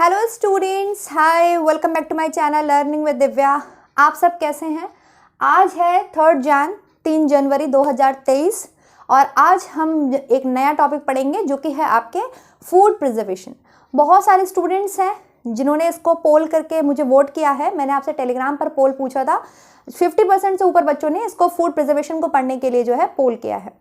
Hello students, hi, welcome back to my channel learning with Divya. आप सब कैसे हैं? आज है 3 जनवरी 2023 और आज हम एक नया टॉपिक पढ़ेंगे जो कि है आपके फूड प्रिजर्वेशन। बहुत सारे स्टूडेंट्स हैं जिन्होंने इसको पोल करके मुझे वोट किया है। मैंने आपसे टेलीग्राम पर पोल पूछा था, 50% से ऊपर बच्चों ने इसको फूड प्रिजर्वेशन को पढ़ने के लिए जो है पोल किया है।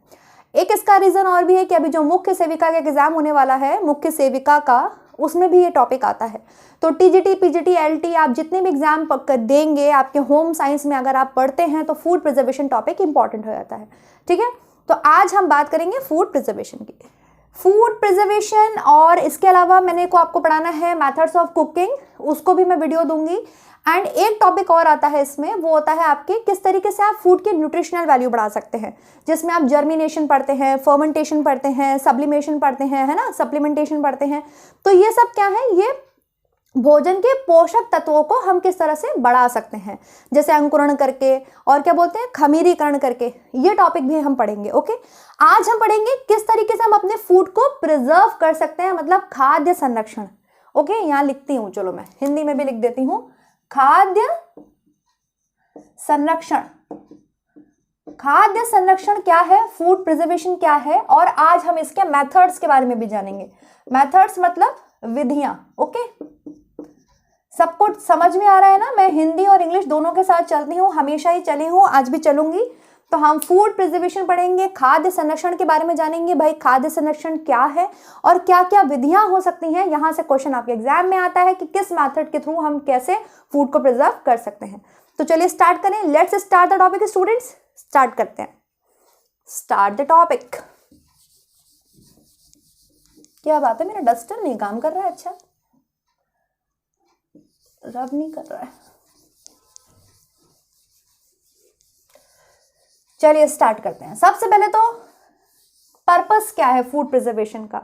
एक इसका रीज़न और भी है कि अभी जो मुख्य सेविका का एग्ज़ाम होने वाला है, मुख्य सेविका का, उसमें भी ये टॉपिक आता है। तो टीजीटी, पीजीटी, एलटी आप जितने भी एग्जाम देंगे, आपके होम साइंस में अगर आप पढ़ते हैं तो फूड प्रिजर्वेशन टॉपिक इंपॉर्टेंट हो जाता है। ठीक है, तो आज हम बात करेंगे फूड प्रिजर्वेशन की। फूड प्रिजर्वेशन और इसके अलावा मैंने को आपको पढ़ाना है मेथड्स ऑफ कुकिंग, उसको भी मैं वीडियो दूंगी। एंड एक टॉपिक और आता है इसमें, वो होता है आपके किस तरीके से आप फूड की न्यूट्रिशनल वैल्यू बढ़ा सकते हैं, जिसमें आप जर्मिनेशन पढ़ते हैं, फर्मेंटेशन पढ़ते हैं, सब्लिमेशन पढ़ते हैं, है ना, सप्लीमेंटेशन पढ़ते हैं। तो ये सब क्या है, ये भोजन के पोषक तत्वों को हम किस तरह से बढ़ा सकते हैं, जैसे अंकुरण करके और क्या बोलते हैं, खमीरीकरण करके। ये टॉपिक भी हम पढ़ेंगे। ओके, आज हम पढ़ेंगे किस तरीके से हम अपने फूड को प्रिजर्व कर सकते हैं, मतलब खाद्य संरक्षण। ओके, यहाँ लिखती हूँ, चलो मैं हिंदी में भी लिख देती हूँ, खाद्य संरक्षण। खाद्य संरक्षण क्या है, फूड प्रिजर्वेशन क्या है, और आज हम इसके मेथड्स के बारे में भी जानेंगे। मेथड्स मतलब विधियां। ओके, सबको समझ में आ रहा है ना? मैं हिंदी और इंग्लिश दोनों के साथ चलती हूँ, हमेशा ही चली हूँ, आज भी चलूंगी। तो हम फूड प्रिजर्वेशन पढ़ेंगे, खाद्य संरक्षण के बारे में जानेंगे, भाई खाद्य संरक्षण क्या है और क्या क्या विधियां हो सकती हैं। यहाँ से क्वेश्चन आपके एग्जाम में आता है कि किस मेथड के थ्रू हम कैसे फूड को प्रिजर्व कर सकते हैं। तो चलिए स्टार्ट करें, let's start the topic students. Start करते हैं, स्टार्ट द टॉपिक। क्या बात है, मेरा डस्टर नहीं काम कर रहा है। अच्छा, रब नहीं कर रहा है। चलिए स्टार्ट करते हैं। सबसे पहले तो पर्पस क्या है फूड प्रिजर्वेशन का,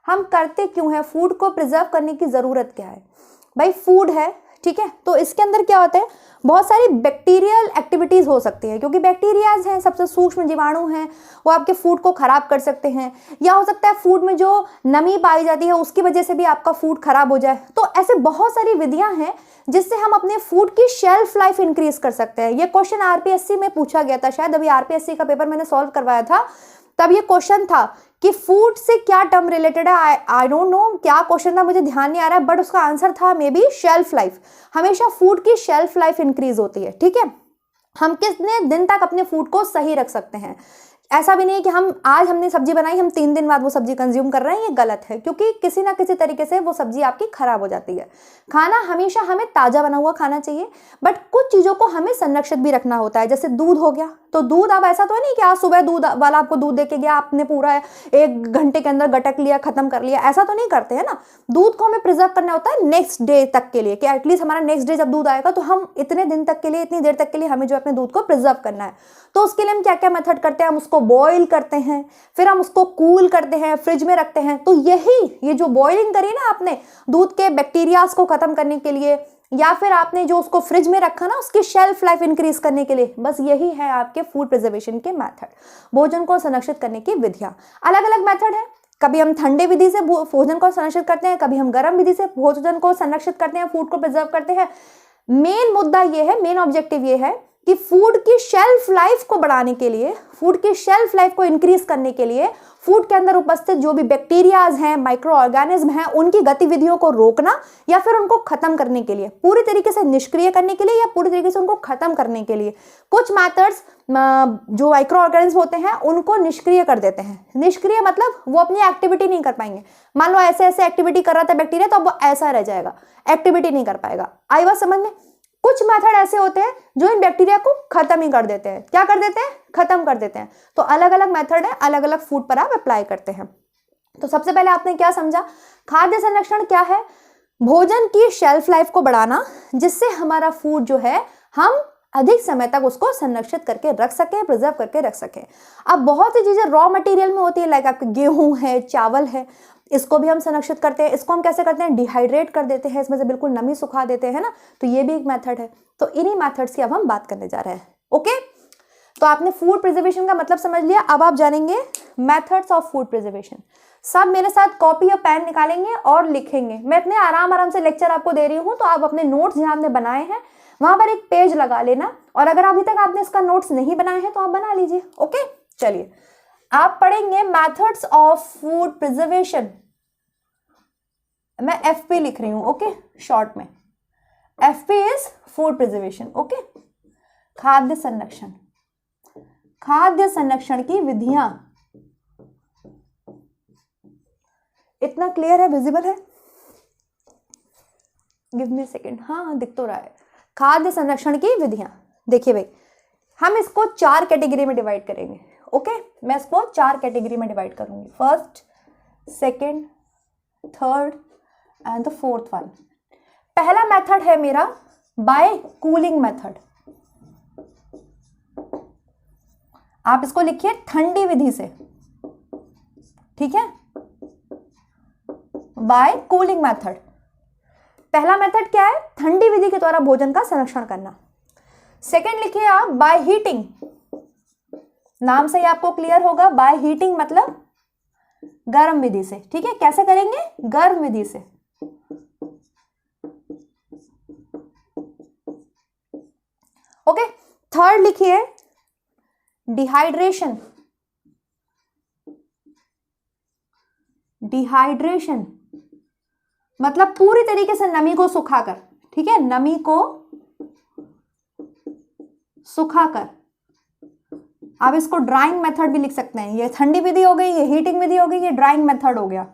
हम करते क्यों है, फूड को प्रिजर्व करने की जरूरत क्या है। भाई फूड है, ठीक है, तो इसके अंदर क्या होता है, बहुत सारी बैक्टीरियल एक्टिविटीज हो सकती है, क्योंकि बैक्टीरियाज हैं, सबसे सूक्ष्म जीवाणु हैं, वो आपके फूड को खराब कर सकते हैं। या हो सकता है फूड में जो नमी पाई जाती है उसकी वजह से भी आपका फूड खराब हो जाए। तो ऐसे बहुत सारी विधियां हैं जिससे हम अपने फूड की शेल्फ लाइफ इंक्रीज कर सकते हैं। ये क्वेश्चन आरपीएससी में पूछा गया था, शायद अभी आरपीएससी का पेपर मैंने सॉल्व करवाया था, तब ये क्वेश्चन था कि फूड से क्या टर्म रिलेटेड है। आई डोंट नो क्या क्वेश्चन था, मुझे ध्यान नहीं आ रहा है, बट उसका आंसर था मे बी शेल्फ लाइफ। हमेशा फूड की शेल्फ लाइफ इंक्रीज होती है। ठीक है, हम कितने दिन तक अपने फूड को सही रख सकते हैं। ऐसा भी नहीं कि हम आज हमने सब्जी बनाई, हम 3 दिन बाद वो सब्जी कंज्यूम कर रहे हैं, ये गलत है, क्योंकि किसी ना किसी तरीके से वो सब्जी आपकी खराब हो जाती है। खाना हमेशा हमें ताजा बना हुआ खाना चाहिए, बट कुछ चीजों को हमें संरक्षित भी रखना होता है। जैसे दूध हो गया, तो दूध अब ऐसा तो नहीं कि आज सुबह दूध वाला आपको दूध देके गया, आपने पूरा 1 घंटे के अंदर गटक लिया, खत्म कर लिया, ऐसा तो नहीं करते हैं ना। दूध को हमें प्रिजर्व करना होता है नेक्स्ट डे तक के लिए, कि एटलीस्ट हमारा नेक्स्ट डे जब दूध आएगा तो हम इतने दिन तक के लिए, इतनी देर तक के लिए हमें जो अपने दूध को प्रिजर्व करना है। तो उसके लिए हम क्या क्या मेथड करते हैं, हम उसको बॉईल करते हैं, फिर हम उसको कूल करते हैं, फ्रिज में रखते हैं। तो ये जो बॉइलिंग करी ना आपने दूध के बैक्टीरियाज को खत्म करने के लिए, या फिर आपने जो उसको फ्रिज में रखा ना उसकी शेल्फ लाइफ इंक्रीज करने के लिए, बस यही है आपके फूड प्रिजर्वेशन के मेथड, भोजन को संरक्षित करने की विधियां। अलग अलग मेथड है, कभी हम ठंडे विधि से भोजन को संरक्षित करते हैं, कभी हम गर्म विधि से भोजन को संरक्षित करते हैं, फूड को प्रिजर्व करते हैं। मेन मुद्दा ये है, मेन ऑब्जेक्टिव ये है कि फूड की शेल्फ लाइफ को बढ़ाने के लिए, फूड की शेल्फ लाइफ को इंक्रीज करने के लिए, फूड के अंदर उपस्थित जो भी बैक्टीरियाज हैं, माइक्रो ऑर्गेनिज्म हैं, उनकी गतिविधियों को रोकना या फिर उनको खत्म करने के लिए, पूरी तरीके से निष्क्रिय करने के लिए या पूरी तरीके से उनको खत्म करने के लिए कुछ मेथड्स जो माइक्रो ऑर्गेनिज्म होते हैं उनको निष्क्रिय कर देते हैं। निष्क्रिय मतलब वो अपनी एक्टिविटी नहीं कर पाएंगे। मान लो ऐसे ऐसे एक्टिविटी कर रहा था बैक्टीरिया, तो अब वो ऐसा रह जाएगा, एक्टिविटी नहीं कर पाएगा। आई बात समझ में? कुछ मेथड ऐसे होते हैं जो इन बैक्टीरिया को खत्म ही कर देते हैं। क्या कर देते हैं? खत्म कर देते हैं। तो अलग अलग मेथड है, अलग अलग फूड पर आप अप्लाई करते हैं। तो सबसे पहले आपने क्या समझा, खाद्य संरक्षण क्या है, भोजन की शेल्फ लाइफ को बढ़ाना, जिससे हमारा फूड जो है हम अधिक समय तक उसको संरक्षित करके रख सकें, प्रिजर्व करके रख सकें। अब बहुत सी चीजें रॉ मटेरियल में होती है, लाइक आपके गेहूं है, चावल है, इसको भी हम संरक्षित करते हैं। इसको हम कैसे करते हैं, डिहाइड्रेट कर देते हैं, इसमें से बिल्कुल नमी सुखा देते हैं ना, तो ये भी एक मेथड है। तो इन्हीं मेथड्स की अब हम बात करने जा रहे हैं। ओके, तो आपने फूड प्रिजर्वेशन का मतलब समझ लिया, अब आप जानेंगे मेथड्स ऑफ फूड प्रिजर्वेशन। सब मेरे साथ कॉपी और पेन निकालेंगे और लिखेंगे। मैं इतने आराम आराम से लेक्चर आपको दे रही हूँ, तो आप अपने नोट्स जहाँ आपने बनाए हैं वहां पर एक पेज लगा लेना, और अगर अभी तक आपने इसका नोट्स नहीं बनाए हैं तो आप बना लीजिए। ओके, चलिए आप पढ़ेंगे मेथड्स ऑफ फूड प्रिजर्वेशन। मैं एफपी लिख रही हूं, ओके, शॉर्ट में। FP is food preservation. Okay, खाद्य संरक्षण, खाद्य संरक्षण की विधियां। इतना क्लियर है, विजिबल है? Give me a second. हाँ, दिख तो रहा है। खाद्य संरक्षण की विधियां। देखिए भाई, हम इसको 4 कैटेगरी में डिवाइड करेंगे। ओके, मैं इसको 4 कैटेगरी में डिवाइड करूंगी, first, second, third and the fourth one. पहला मेथड है मेरा बाय कूलिंग मेथड। आप इसको लिखिए ठंडी विधि से, ठीक है, बाय कूलिंग मेथड। पहला मेथड क्या है? ठंडी विधि के द्वारा भोजन का संरक्षण करना। सेकेंड लिखिए आप बाय हीटिंग। नाम से ही आपको क्लियर होगा, बाय हीटिंग मतलब गर्म विधि से। ठीक है, कैसे करेंगे? गर्म विधि से। ओके, थर्ड लिखिए डिहाइड्रेशन। डिहाइड्रेशन मतलब पूरी तरीके से नमी को सुखाकर। ठीक है, नमी को सुखाकर। आप इसको ड्राइंग मेथड भी लिख सकते हैं। ये ठंडी विधि हो गई, ये हीटिंग विधि हो गई, ये ड्राइंग मेथड हो गया।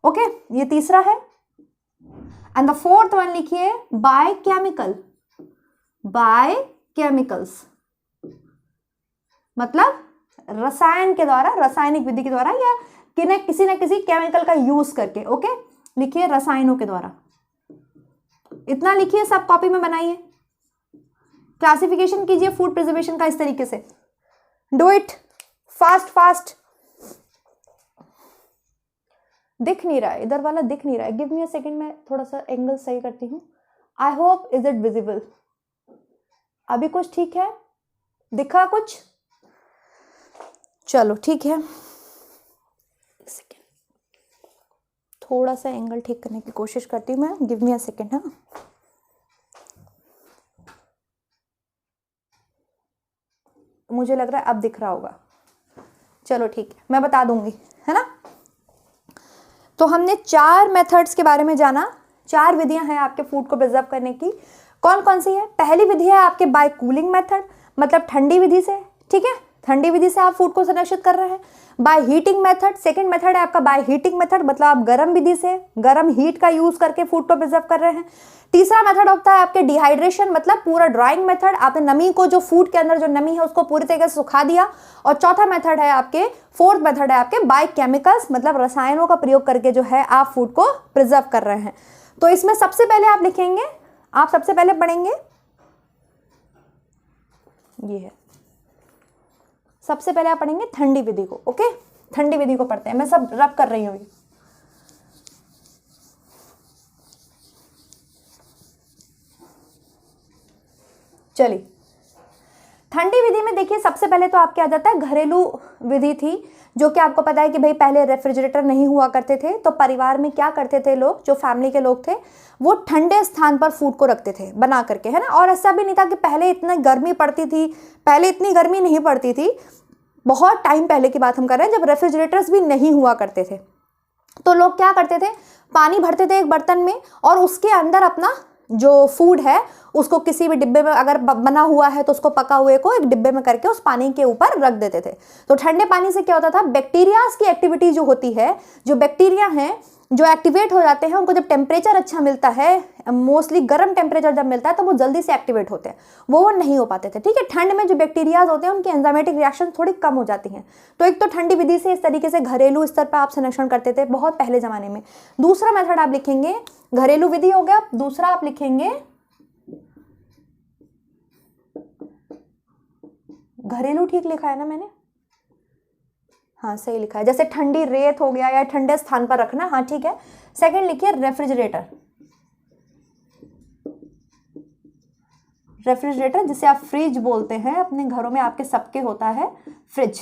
ओके, ये तीसरा है। एंड द फोर्थ वन लिखिए बाय केमिकल। बाय केमिकल्स मतलब रसायन के द्वारा, रासायनिक विधि के द्वारा, या किसी न किसी केमिकल का यूज करके। ओके, लिखिए रसायनों के द्वारा। इतना लिखिए, सब कॉपी में बनाइए। क्लासिफिकेशन कीजिए फूड प्रिजर्वेशन का इस तरीके से। Do it fast fast. दिख नहीं रहा है, इधर वाला दिख नहीं रहा है। गिव मी अ सेकंड, मैं थोड़ा सा एंगल सही करती हूँ। I hope is it visible? अभी कुछ ठीक है? दिखा कुछ? चलो ठीक है, एक सेकेंड, थोड़ा सा एंगल ठीक करने की कोशिश करती हूँ मैं। Give me a second. हाँ, मुझे लग रहा है अब दिख रहा होगा। चलो ठीक है, मैं बता दूंगी, है ना। तो हमने 4 मेथड्स के बारे में जाना। 4 विधियां हैं आपके फूड को प्रिजर्व करने की। कौन कौन सी है? पहली विधि है आपके बाय कूलिंग मेथड, मतलब ठंडी विधि से। ठीक है, ठंडी विधि से आप फूड को संरक्षित कर रहे हैं। By heating method, second method है आपका बाय हीटिंग मेथड, मतलब आप गर्म विधि से, गर्म हीट का यूज करके फूड को प्रिजर्व कर रहे हैं। तीसरा मेथड होता है आपके डिहाइड्रेशन, मतलब पूरा ड्राइंग मेथड, आपने नमी को, जो फूड के अंदर जो नमी है उसको पूरी तरीके से सुखा दिया। और चौथा मेथड है आपके, फोर्थ मेथड है आपके बाय केमिकल्स, मतलब रसायनों का प्रयोग करके जो है आप फूड को प्रिजर्व कर रहे हैं। तो इसमें सबसे पहले आप लिखेंगे, आप सबसे पहले पढ़ेंगे, ये है, सबसे पहले आप पढ़ेंगे ठंडी विधि को। ओके, ठंडी विधि को पढ़ते हैं। मैं सब रब कर रही हूँ। चलिए, ठंडी विधि में देखिए सबसे पहले तो आपके आ जाता है घरेलू विधि थी, जो कि आपको पता है कि भाई पहले रेफ्रिजरेटर नहीं हुआ करते थे, तो परिवार में क्या करते थे लोग, जो फैमिली के लोग थे, वो ठंडे स्थान पर फूड को रखते थे बना करके, है ना। और ऐसा भी नहीं था कि पहले इतनी गर्मी पड़ती थी, पहले इतनी गर्मी नहीं पड़ती थी। बहुत टाइम पहले की बात हम कर रहे हैं, जब रेफ्रिजरेटर्स भी नहीं हुआ करते थे। तो लोग क्या करते थे, पानी भरते थे एक बर्तन में, और उसके अंदर अपना जो फूड है उसको किसी भी डिब्बे में, अगर बना हुआ है तो उसको पका हुए को एक डिब्बे में करके उस पानी के ऊपर रख देते थे। तो ठंडे पानी से क्या होता था, बैक्टीरियाज की एक्टिविटी जो होती है, जो बैक्टीरिया हैं जो एक्टिवेट हो जाते हैं, उनको जब टेम्परेचर अच्छा मिलता है, मोस्टली गर्म टेम्परेचर जब मिलता है, तो वो जल्दी से एक्टिवेट होते हैं, वो नहीं हो पाते थे। ठीक है, ठंड में जो बैक्टीरियाज होते हैं उनकी एंजाइमेटिक रिएक्शन थोड़ी कम हो जाती हैं। तो एक तो ठंडी विधि से इस तरीके से घरेलू स्तर पर आप संरक्षण करते थे बहुत पहले जमाने में। दूसरा मेथड आप लिखेंगे, घरेलू विधि हो गया। दूसरा आप लिखेंगे घरेलू, ठीक लिखा है ना मैंने? हाँ, सही लिखा है। जैसे ठंडी रेत हो गया या ठंडे स्थान पर रखना, हाँ ठीक है। सेकंड लिखिए रेफ्रिजरेटर। रेफ्रिजरेटर जिसे आप फ्रिज बोलते हैं, अपने घरों में आपके सबके होता है फ्रिज।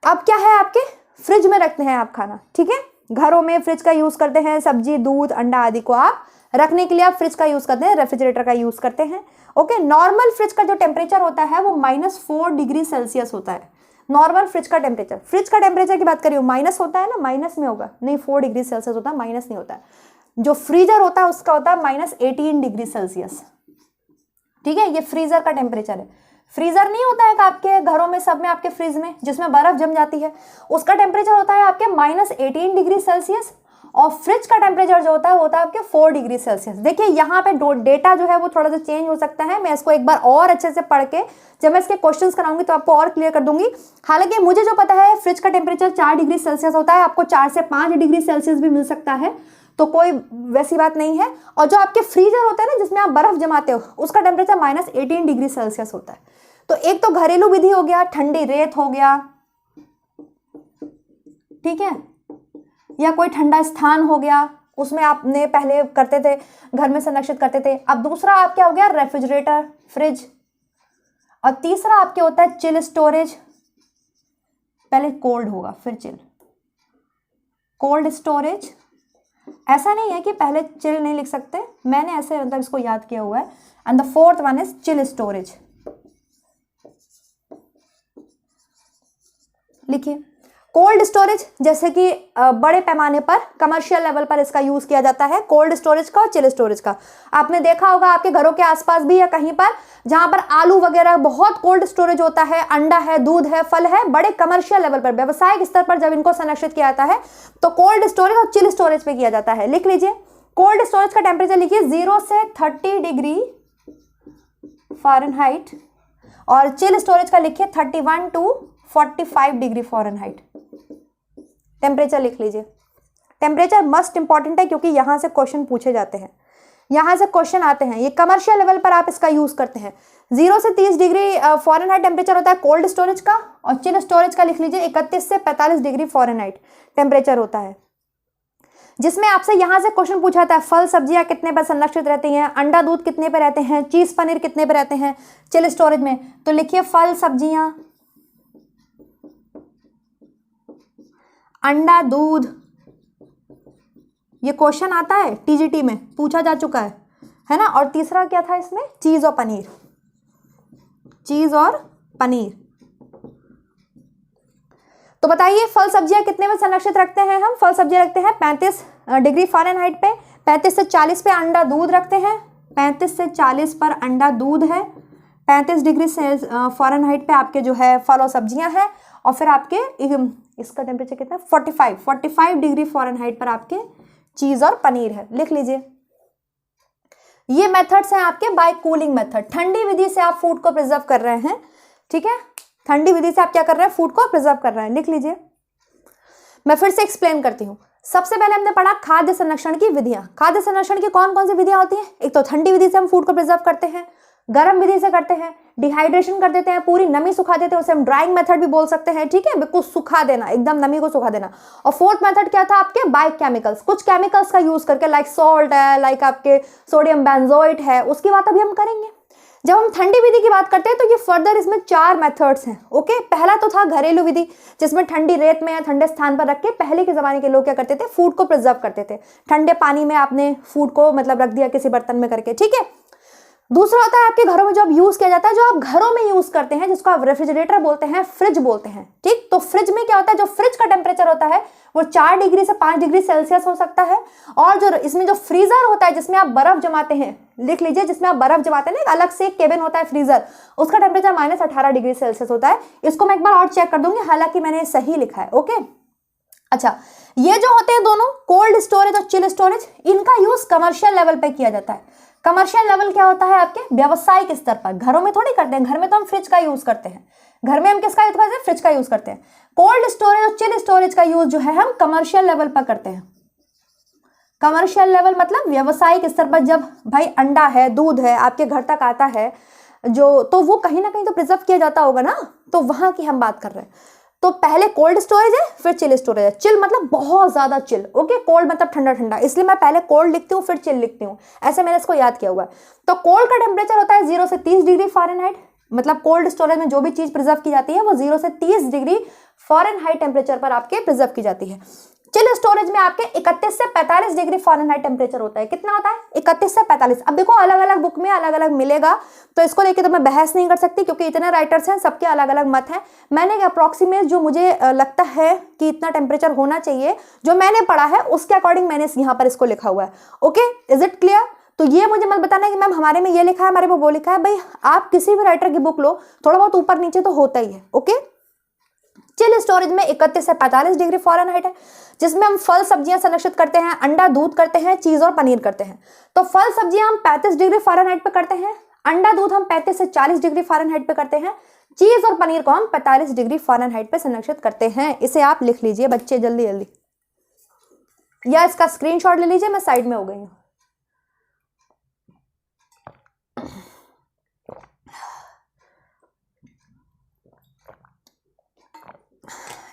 अब क्या है, आपके फ्रिज में रखते हैं आप खाना, ठीक है। घरों में फ्रिज का यूज करते हैं, सब्जी, दूध, अंडा आदि को आप रखने के लिए आप फ्रिज का यूज करते हैं, रेफ्रिजरेटर का यूज करते हैं। ओके, नॉर्मल फ्रिज का जो टेम्परेचर होता है वो -4 डिग्री सेल्सियस होता है। नॉर्मल फ्रिज का टेम्परेचर, फ्रिज का टेम्परेचर की बात करिए, माइनस होता है ना, माइनस में होगा नहीं, 4 डिग्री सेल्सियस होता है, माइनस नहीं होता है। जो फ्रीजर होता है उसका होता है -18 डिग्री सेल्सियस, ठीक है। ये फ्रीजर का टेम्परेचर है। फ्रीजर नहीं होता है कि आपके घरों में सब में आपके फ्रिज में जिसमें बर्फ जम जाती है, उसका टेम्परेचर होता है आपके -18 डिग्री सेल्सियस, और फ्रिज का टेम्परेचर जो होता है वो होता है आपके 4 डिग्री सेल्सियस। देखिए यहाँ पे डेटा जो है वो थोड़ा सा चेंज हो सकता है, मैं इसको एक बार और अच्छे से पढ़ के जब मैं इसके क्वेश्चंस कराऊंगी तो आपको और क्लियर कर दूंगी। हालांकि मुझे जो पता है फ्रिज का टेम्परेचर 4 डिग्री सेल्सियस होता है, आपको 4 से 5 डिग्री सेल्सियस भी मिल सकता है, तो कोई वैसी बात नहीं है। और जो आपके फ्रीजर होता है ना जिसमें आप बर्फ जमाते हो, उसका टेम्परेचर -18 डिग्री सेल्सियस होता है। तो एक तो घरेलू विधि हो गया, ठंडी रेत हो गया, ठीक है, या कोई ठंडा स्थान हो गया, उसमें आपने पहले करते थे, घर में संरक्षित करते थे। अब दूसरा आप क्या हो गया, रेफ्रिजरेटर, फ्रिज। और तीसरा आपके होता है चिल स्टोरेज, पहले कोल्ड होगा फिर चिल, कोल्ड स्टोरेज। ऐसा नहीं है कि पहले चिल नहीं लिख सकते, मैंने ऐसे मतलब इसको याद किया हुआ है। And the fourth one is chill storage. लिखिए, कोल्ड स्टोरेज जैसे कि बड़े पैमाने पर कमर्शियल लेवल पर इसका यूज किया जाता है, कोल्ड स्टोरेज का और चिल स्टोरेज का। आपने देखा होगा आपके घरों के आसपास भी या कहीं पर जहां पर आलू वगैरह बहुत कोल्ड स्टोरेज होता है, अंडा है, दूध है, फल है, बड़े कमर्शियल लेवल पर, व्यावसायिक स्तर पर जब इनको संरक्षित किया जाता है तो कोल्ड स्टोरेज और चिल स्टोरेज पे किया जाता है। लिख लीजिए, कोल्ड स्टोरेज का टेम्परेचर लिखिए 0 से 30 डिग्री फ़ारेनहाइट, और चिल स्टोरेज का लिखिए 31 to 45 डिग्री फ़ारेनहाइट। टेम्परेचर लिख लीजिए, टेम्परेचर मस्ट इंपॉर्टेंट है क्योंकि यहां से क्वेश्चन पूछे जाते हैं, यहां से क्वेश्चन आते हैं। ये कमर्शियल लेवल पर आप इसका यूज करते हैं। 0 से 30 डिग्री फ़ारेनहाइट टेम्परेचर होता है कोल्ड स्टोरेज का, और चिल स्टोरेज का लिख लीजिए 31 से 45 डिग्री फ़ारेनहाइट टेम्परेचर होता है। जिसमें आपसे यहां से क्वेश्चन पूछा जाता है, फल सब्जियां कितने पर संरक्षित रहती हैं, अंडा दूध कितने पर रहते हैं, चीज पनीर कितने पर रहते हैं चिल स्टोरेज में। तो लिखिए फल सब्जियां, अंडा दूध, ये क्वेश्चन आता है टीजीटी में, पूछा जा चुका है ना। और तीसरा क्या था इसमें, चीज और पनीर, चीज और पनीर। तो बताइए फल सब्जियां कितने में संरक्षित रखते हैं हम, फल सब्जियां रखते हैं 35 डिग्री फ़ारेनहाइट पे, 35 से 40 पे अंडा दूध रखते हैं, 35 से 40 पर अंडा दूध है, 35 डिग्री से फ़ारेनहाइट पे आपके जो है फल और सब्जियां हैं, और फिर आपके इसका टेम्परेचर कितना है 45 डिग्री फ़ारेनहाइट पर आपके चीज और पनीर है। लिख लीजिए, ये मेथड्स हैं आपके बाय कूलिंग मेथड। ठंडी विधि से आप फूड को प्रिजर्व कर रहे हैं, ठीक है, ठंडी विधि से आप क्या कर रहे हैं, फूड को प्रिजर्व कर रहे हैं। लिख लीजिए, मैं फिर से एक्सप्लेन करती हूँ। सबसे पहले हमने पढ़ा खाद्य संरक्षण की विधियां। खाद्य संरक्षण की कौन कौन सी विधियां होती हैं, एक तो ठंडी विधि से हम फूड को प्रिजर्व करते हैं, गर्म विधि से करते हैं, डिहाइड्रेशन कर देते हैं, पूरी नमी सुखा देते हैं, उसे हम ड्राइंग मेथड भी बोल सकते हैं, ठीक है, बिल्कुल सुखा देना, एकदम नमी को सुखा देना। और फोर्थ मेथड क्या था आपके, बाय केमिकल्स, कुछ केमिकल्स का यूज करके, लाइक सॉल्ट है, लाइक आपके सोडियम बेंजोएट है, उसकी बात अभी हम करेंगे। जब हम ठंडी विधि की बात करते हैं तो ये फर्दर इसमें 4 मेथड्स हैं। ओके, पहला तो था घरेलू विधि, जिसमें ठंडी रेत में या ठंडे स्थान पर रख के पहले के जमाने के लोग क्या करते थे, फूड को प्रिजर्व करते थे, ठंडे पानी में आपने फूड को मतलब रख दिया किसी बर्तन में करके, ठीक है। दूसरा होता है आपके घरों में जो अब यूज किया जाता है, जो आप घरों में यूज करते हैं, जिसको आप रेफ्रिजरेटर बोलते हैं, फ्रिज बोलते हैं, ठीक। तो फ्रिज में क्या होता है, जो फ्रिज का टेम्परेचर होता है वो 4 डिग्री से 5 डिग्री सेल्सियस हो सकता है। और जो इसमें जो फ्रीजर होता है जिसमें आप बर्फ जमाते हैं, लिख लीजिए, जिसमें आप बर्फ जमाते हैं, एक अलग से एक केबिन होता है फ्रीजर, उसका टेम्परेचर -18 डिग्री सेल्सियस होता है। इसको मैं एक बार और चेक कर दूंगी, हालांकि मैंने सही लिखा है। ओके, अच्छा, ये जो होते हैं दोनों कोल्ड स्टोरेज और चिल स्टोरेज, इनका यूज कमर्शियल लेवल पे किया जाता है। कमर्शियल लेवल क्या होता है आपके, व्यावसायिक स्तर पर। घरों में थोड़ी करते हैं, घर में तो हम फ्रिज का यूज करते हैं, घर में हम किसका यूज करते हैं, फ्रिज का यूज करते हैं। कोल्ड स्टोरेज और चिल स्टोरेज का यूज जो है हम कमर्शियल लेवल पर करते हैं। कमर्शियल लेवल मतलब व्यावसायिक स्तर पर, जब भाई अंडा है, दूध है, आपके घर तक आता है जो, तो वो कहीं ना कहीं तो प्रिजर्व किया जाता होगा ना, तो वहां की हम बात कर रहे हैं। तो पहले कोल्ड स्टोरेज है, फिर चिल स्टोरेज है। चिल मतलब बहुत ज्यादा चिल, ओके। कोल्ड मतलब ठंडा ठंडा, इसलिए मैं पहले कोल्ड लिखती हूँ फिर चिल लिखती हूँ, ऐसे मैंने इसको याद किया हुआ है। तो कोल्ड का टेम्परेचर होता है 0 से 30 डिग्री फ़ारेनहाइट, मतलब कोल्ड स्टोरेज में जो भी चीज प्रिजर्व की जाती है वो 0 से 30 डिग्री फ़ारेनहाइट टेम्परेचर पर आपके प्रिजर्व की जाती है। चिल स्टोरेज में आपके 31 से 45 डिग्री फ़ारेनहाइट टेम्परेचर होता है। कितना होता है? 31 से 45। अब देखो अलग अलग बुक में अलग अलग मिलेगा, तो इसको लेके तो मैं बहस नहीं कर सकती क्योंकि इतने राइटर्स हैं, सबके अलग अलग मत हैं। मैंने अप्रॉक्सीमेट जो मुझे लगता है कि इतना टेम्परेचर होना चाहिए, जो मैंने पढ़ा है उसके अकॉर्डिंग मैंने यहाँ पर इसको लिखा हुआ है। Okay, is it clear? तो ये मुझे मत बताना कि मैम हमारे में ये लिखा है हमारे में वो लिखा है। भाई आप किसी भी राइटर की बुक लो, थोड़ा बहुत ऊपर नीचे तो होता ही है। ओके, चिल स्टोरेज में 31 से 45 डिग्री फ़ारेनहाइट है, जिसमें हम फल सब्जियां संरक्षित करते हैं, अंडा दूध करते हैं, चीज और पनीर करते हैं। तो फल सब्जियां हम 35 डिग्री फ़ारेनहाइट पे करते हैं, अंडा दूध हम 35 से 40 डिग्री फ़ारेनहाइट पे करते हैं, चीज और पनीर को हम 45 डिग्री फ़ारेनहाइट पे संरक्षित करते हैं। इसे आप लिख लीजिए बच्चे जल्दी जल्दी, या इसका स्क्रीनशॉट ले लीजिए, मैं साइड में हो गई हूँ।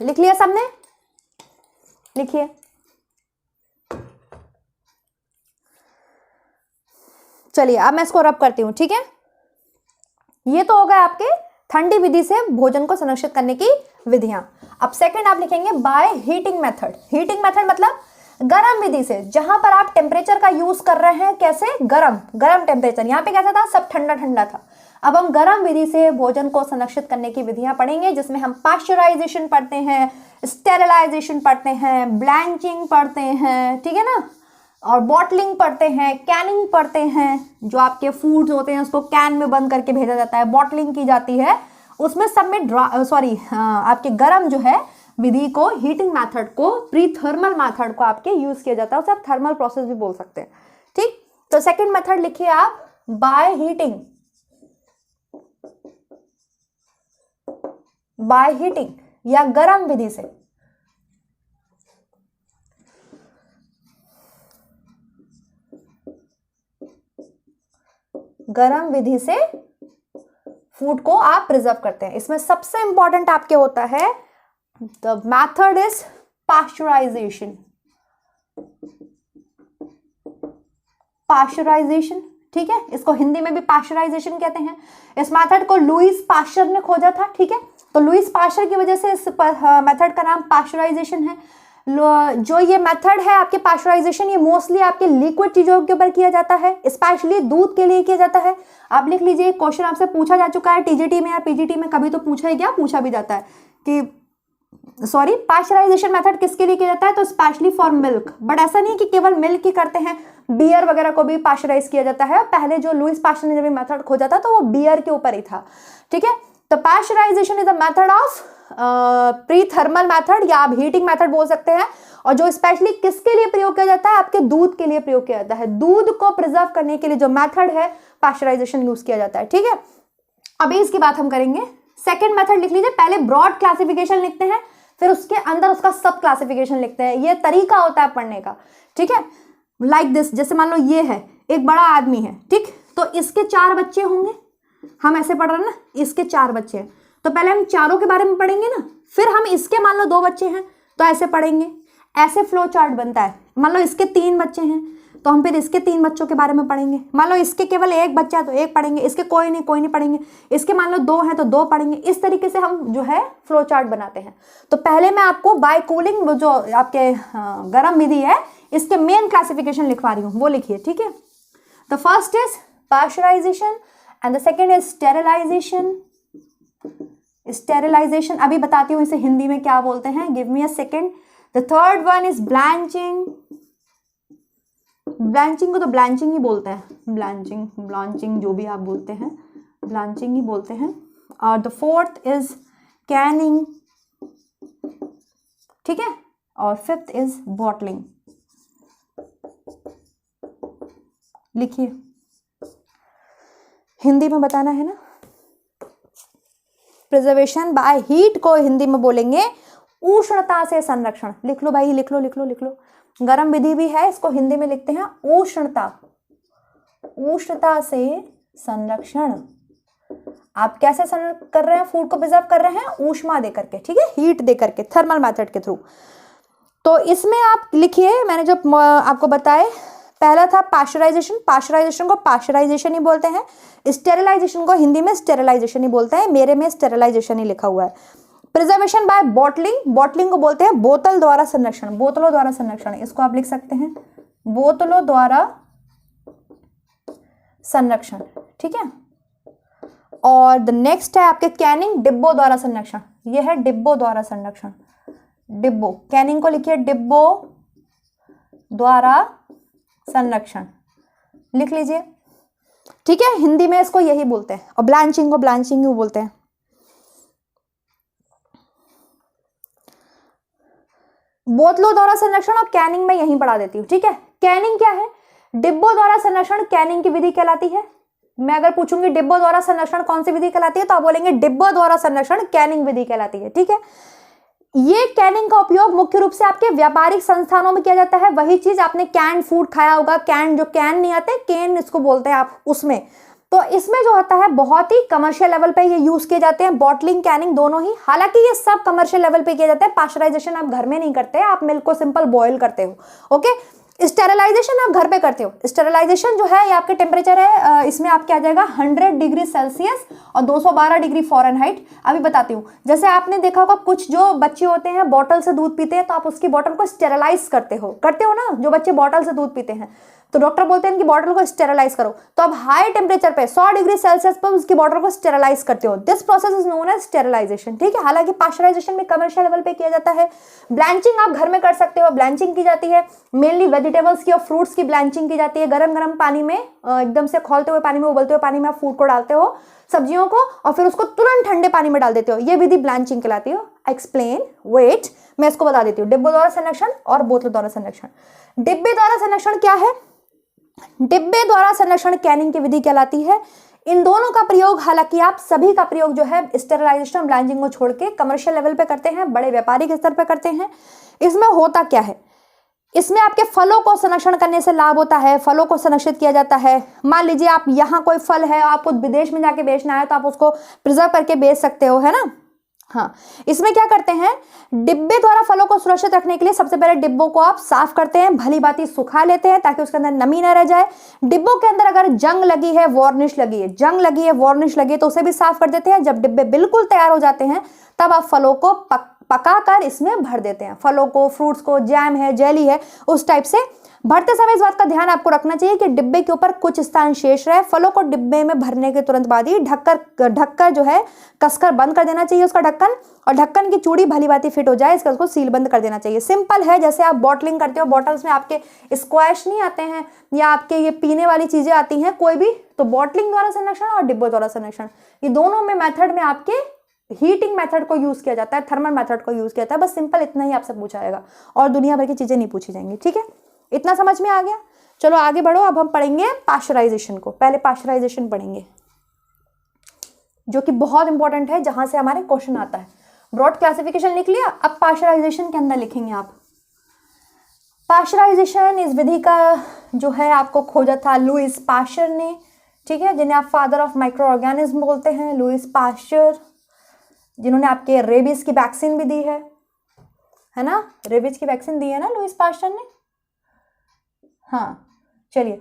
लिख लिया सबने? लिखिए। चलिए अब मैं इसको रब करती हूं, ठीक है। ये तो हो गया आपके ठंडी विधि से भोजन को संरक्षित करने की विधियां। अब सेकंड आप लिखेंगे by heating method. Heating method मतलब गर्म विधि से, जहां पर आप टेम्परेचर का यूज कर रहे हैं। कैसे? गर्म टेम्परेचर। यहाँ पे कैसा था? सब ठंडा ठंडा था। अब हम गर्म विधि से भोजन को संरक्षित करने की विधियां पढ़ेंगे, जिसमें हम पाश्चराइजेशन पढ़ते हैं, स्टेरिलाइजेशन पढ़ते हैं, ब्लैंचिंग पढ़ते हैं, ठीक है ना, और बॉटलिंग पढ़ते हैं, कैनिंग पढ़ते हैं। जो आपके फूड्स होते हैं उसको कैन में बंद करके भेजा जाता है, बॉटलिंग की जाती है। उसमें सब में आपके गर्म जो है विधि को, हीटिंग मेथड को, प्री थर्मल मेथड को आपके यूज किया जाता है। उसे आप थर्मल प्रोसेस भी बोल सकते हैं, ठीक। तो सेकंड मेथड लिखिए आप बाय हीटिंग। बाय हीटिंग या गर्म विधि से। गर्म विधि से फूड को आप प्रिजर्व करते हैं। इसमें सबसे इंपॉर्टेंट आपके होता है the method is pasteurisation. Pasteurisation, ठीक है, इसको हिंदी में भी पाश्चराइजेशन कहते हैं। इस मेथड को लुईस पाश्चर ने खोजा था, ठीक है। तो लुईस पाश्चर की वजह से इस मेथड का नाम पाश्चराइजेशन है। जो ये मेथड है आपके पाश्चराइजेशन, ये मोस्टली आपके लिक्विड चीजों के ऊपर किया जाता है, स्पेशली दूध के लिए किया जाता है। आप लिख लीजिए, क्वेश्चन आपसे पूछा जा चुका है टीजीटी में या पीजीटी में, कभी तो पूछा ही क्या, पूछा भी जाता है कि पाश्चराइजेशन मेथड किसके लिए किया जाता है? तो स्पेशली फॉर मिल्क। बट ऐसा नहीं कि केवल मिल्क ही करते हैं, बियर वगैरह को भी पाश्चराइज किया जाता है। पहले जो लुईस पाश्चर ने जब मेथड खोजा था तो वो बियर के ऊपर ही था, ठीक है। तो pasteurisation is the method of pre thermal method, या आप हीटिंग मेथड बोल सकते हैं। और जो स्पेशली किसके लिए प्रयोग किया जाता है? आपके दूध के लिए प्रयोग किया जाता है। दूध को प्रिजर्व करने के लिए जो मेथड है पाश्चराइजेशन यूज किया जाता है, ठीक है। अभी इसकी बात हम करेंगे। सेकेंड मेथड लिख लीजिए। पहले ब्रॉड क्लासिफिकेशन लिखते हैं, फिर उसके अंदर उसका सब क्लासिफिकेशन लिखते हैं। ये तरीका होता है पढ़ने का, ठीक है। लाइक दिस, जैसे मान लो ये है एक बड़ा आदमी है, ठीक, तो इसके 4 बच्चे होंगे। हम ऐसे पढ़ रहे हैं ना, इसके 4 बच्चे हैं, तो पहले हम चारों के बारे में पढ़ेंगे ना, फिर हम इसके मान लो 2 बच्चे हैं तो ऐसे पढ़ेंगे। ऐसे फ्लो चार्ट बनता है। मान लो इसके 3 बच्चे हैं तो हम फिर इसके 3 बच्चों के बारे में पढ़ेंगे। मान लो इसके केवल 1 बच्चा है तो 1 पढ़ेंगे, इसके कोई नहीं पढ़ेंगे, इसके मान लो 2 हैं तो 2 पढ़ेंगे। इस तरीके से हम जो है फ्लो चार्ट बनाते हैं। तो पहले मैं आपको बाय कूलिंग जो आपके गर्म विधि है इसके मेन क्लासिफिकेशन लिखवा रही हूँ, वो लिखिए, ठीक है। The first is pasteurisation and the second is sterilisation. Sterilisation अभी बताती हूँ इसे हिंदी में क्या बोलते हैं, give me a second. The third one is blanching. Blanching को तो ब्लैंचिंग ही बोलते हैं, ब्लैंचिंग जो भी आप बोलते हैं, ब्लैंचिंग ही बोलते हैं। और द फोर्थ इज कैनिंग, ठीक है। और फिफ्थ इज बॉटलिंग। लिखिए, हिंदी में बताना है ना। प्रिजर्वेशन बाय हीट को हिंदी में बोलेंगे उष्णता से संरक्षण। लिख लो भाई, लिख लो। गर्म विधि भी है, इसको हिंदी में लिखते हैं उष्णता से संरक्षण। आप कैसे कर रहे हैं, फूड को प्रिजर्व कर रहे हैं, ऊष्मा दे करके, ठीक है, हीट दे करके, थर्मल मेथड के थ्रू। तो इसमें आप लिखिए, मैंने जो आपको बताए, पहला था पाश्चराइजेशन, पाश्चराइजेशन को पाश्चराइजेशन ही बोलते हैं, स्टेरिलाइजेशन को हिंदी में स्टेरिलाइजेशन ही बोलते हैं, मेरे में स्टेरिलाइजेशन ही लिखा हुआ है। प्रिजर्वेशन बाय बॉटलिंग, बॉटलिंग को बोलते हैं बोतल द्वारा संरक्षण, बोतलों द्वारा संरक्षण, इसको आप लिख सकते हैं बोतलों द्वारा संरक्षण, ठीक है। और द नेक्स्ट है आपके कैनिंग, डिब्बों द्वारा संरक्षण, ये है डिब्बों द्वारा संरक्षण, डिब्बों, कैनिंग को लिखिए डिब्बों द्वारा संरक्षण, लिख लीजिए, ठीक है। हिंदी में इसको यही बोलते हैं, और ब्लांचिंग को ब्लांचिंग ही बोलते हैं। बोतलों द्वारा संरक्षण और कैनिंग में यहीं पढ़ा देती हूँ, ठीक है। कैनिंग क्या है, डिब्बों द्वारा संरक्षण कैनिंग की विधि कहलाती है। मैं अगर पूछूंगी डिब्बों द्वारा संरक्षण कौन सी विधि कहलाती है, तो आप बोलेंगे डिब्बों द्वारा संरक्षण कैनिंग विधि कहलाती है, ठीक है। ये कैनिंग का उपयोग मुख्य रूप से आपके व्यापारिक संस्थानों में किया जाता है। वही चीज आपने कैन फूड खाया होगा, कैन जो कैन नहीं आते, केन इसको बोलते हैं आप, उसमें। तो इसमें जो होता है बहुत ही कमर्शियल लेवल पे ये यूज किए जाते हैं, बॉटलिंग कैनिंग दोनों ही। हालांकि ये सब कमर्शियल लेवल पे किया जाता है, पाश्चराइजेशन आप घर में नहीं करते, आप मिल्क को सिंपल बॉयल करते हो, ओके। स्टेरिलाइजेशन आप घर पे करते हो। स्टेरिलाइजेशन जो है ये आपके टेम्परेचर है, इसमें आपके आ जाएगा 100 डिग्री सेल्सियस और 212 डिग्री फ़ारेनहाइट। अभी बताती हूँ, जैसे आपने देखा होगा कुछ जो बच्चे होते हैं बॉटल से दूध पीते हैं, तो आप उसकी बॉटल को स्टेरिलाइज करते हो ना, जो बच्चे बॉटल से दूध पीते हैं, तो डॉक्टर बोलते हैं कि बॉटल को स्टेरिलाइज करो, तो आप हाई टेम्परेचर पे 100 डिग्री सेल्सियस पर उसकी बॉटल को स्टेरिलाइज करते हो। This process is known as sterilisation, ठीक है। हालांकि पाश्चराइजेशन में कमर्शियल लेवल पे किया जाता है। ब्लांचिंग आप घर में कर सकते हो, ब्लांचिंग की जाती है मेनली वेजिटेबल्स की और फ्रूट्स की ब्लांचिंग की जाती है। गरम गरम पानी में, एकदम से खौलते हुए पानी में, उबलते हुए पानी में आप फूड को डालते हो, सब्जियों को, और फिर उसको तुरंत ठंडे पानी में डाल देते हो, ये विधि ब्लांचिंग कहलाती है। एक्सप्लेन, वेट, मैं इसको बता देती हूँ, डिब्बों द्वारा संरक्षण और बोतलों द्वारा संरक्षण। डिब्बे द्वारा संरक्षण क्या है, डिब्बे द्वारा संरक्षण कैनिंग की विधि कहलाती है। इन दोनों का प्रयोग, हालांकि आप सभी का प्रयोग जो है स्टेरिलाइजेशन ब्लांचिंग को छोड़ के कमर्शियल लेवल पे करते हैं, बड़े व्यापारिक स्तर पे करते हैं। इसमें होता क्या है, इसमें आपके फलों को संरक्षण करने से लाभ होता है, फलों को संरक्षित किया जाता है। मान लीजिए आप यहाँ कोई फल है, आपको विदेश में जाके बेचना है, तो आप उसको प्रिजर्व करके बेच सकते हो, है ना। हाँ, इसमें क्या करते हैं, डिब्बे द्वारा फलों को सुरक्षित रखने के लिए सबसे पहले डिब्बों को आप साफ करते हैं, भली भांति सुखा लेते हैं ताकि उसके अंदर नमी ना रह जाए। डिब्बों के अंदर अगर जंग लगी है, वार्निश लगी है, जंग लगी है, वार्निश लगी है, तो उसे भी साफ कर देते हैं। जब डिब्बे बिल्कुल तैयार हो जाते हैं, तब आप फलों को पकाकर इसमें भर देते हैं। फलों को, फ्रूट्स को, जैम है, जेली है, उस टाइप से भरते समय इस बात का ध्यान आपको रखना चाहिए कि डिब्बे के ऊपर कुछ स्थान शेष रहे। फलों को डिब्बे में भरने के तुरंत बाद ही ढककर जो है कसकर बंद कर देना चाहिए उसका ढक्कन, और ढक्कन की चूड़ी भली भांति फिट हो जाए, इसका उसको सील बंद कर देना चाहिए। सिंपल है, जैसे आप बॉटलिंग करते हो, बॉटल्स में आपके स्क्वैश नहीं आते हैं या आपके ये पीने वाली चीजें आती हैं कोई भी, तो बॉटलिंग द्वारा संरक्षण और डिब्बों द्वारा संरक्षण, ये दोनों में मेथड में आपके हीटिंग मेथड को यूज किया जाता है, थर्मल मेथड को यूज किया जाता है। बस सिंपल इतना ही आपसे पूछा जाएगा और दुनिया भर की चीजें नहीं पूछी जाएंगी, ठीक है। इतना समझ में आ गया, चलो आगे बढ़ो। अब हम पढ़ेंगे पाश्चराइजेशन को। पहले पाश्चराइजेशन पढ़ेंगे जो कि बहुत इंपॉर्टेंट है, जहां से हमारे क्वेश्चन आता है। ब्रॉड क्लासिफिकेशन लिख लिया, अब पाश्चराइजेशन के अंदर लिखेंगे आप। पाश्चराइजेशन इस विधि का जो है आपको खोजा था लुईस पाश्चर ने, ठीक है, जिन्हें आप फादर ऑफ माइक्रो ऑर्गेनिज्म बोलते हैं, लुईस पाश्चर, जिन्होंने आपके रेबीज की वैक्सीन भी दी है ना, रेबीज की वैक्सीन दी है ना लुईस पाश्चर ने। हाँ, चलिए,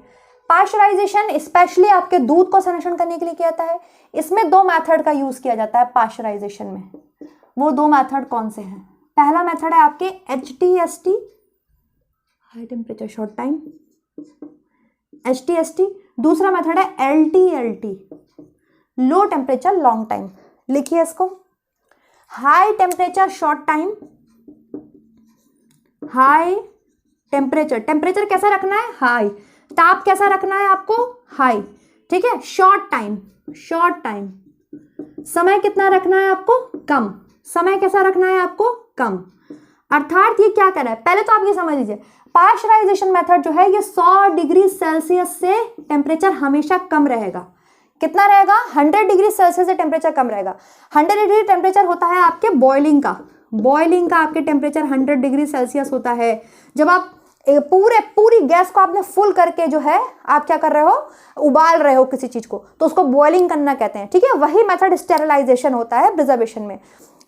पाश्चराइजेशन स्पेशली आपके दूध को संरक्षण करने के लिए किया जाता है। इसमें दो मेथड का यूज किया जाता है पाश्चराइजेशन में। वो दो मेथड कौन से हैं? पहला मेथड है आपके HTST, high temperature short time, HTST। दूसरा मेथड है LTLT, low temperature long time. लिखिए इसको, high temperature short time, high temperature, temperature कैसा रखना है? हाई। ताप कैसा रखना है आपको? हाई, ठीक है। शॉर्ट टाइम, शॉर्ट टाइम, समय कितना रखना है आपको? कम। समय कैसा रखना है आपको? कम। अर्थात ये क्या कर रहा है, पहले तो आप ये समझ लीजिए, पाश्चराइजेशन मेथड जो है ये 100 डिग्री सेल्सियस से टेम्परेचर हमेशा कम रहेगा। कितना रहेगा? 100 डिग्री सेल्सियस से टेम्परेचर कम रहेगा। 100 डिग्री टेम्परेचर होता है आपके बॉइलिंग का, बॉइलिंग का आपके टेम्परेचर 100 डिग्री सेल्सियस होता है। जब आप पूरी गैस को आपने फुल करके जो है आप क्या कर रहे हो, उबाल रहे हो किसी चीज को, तो उसको बॉइलिंग करना कहते हैं, ठीक है। वही मेथड स्टेरलाइजेशन होता है प्रिजर्वेशन में।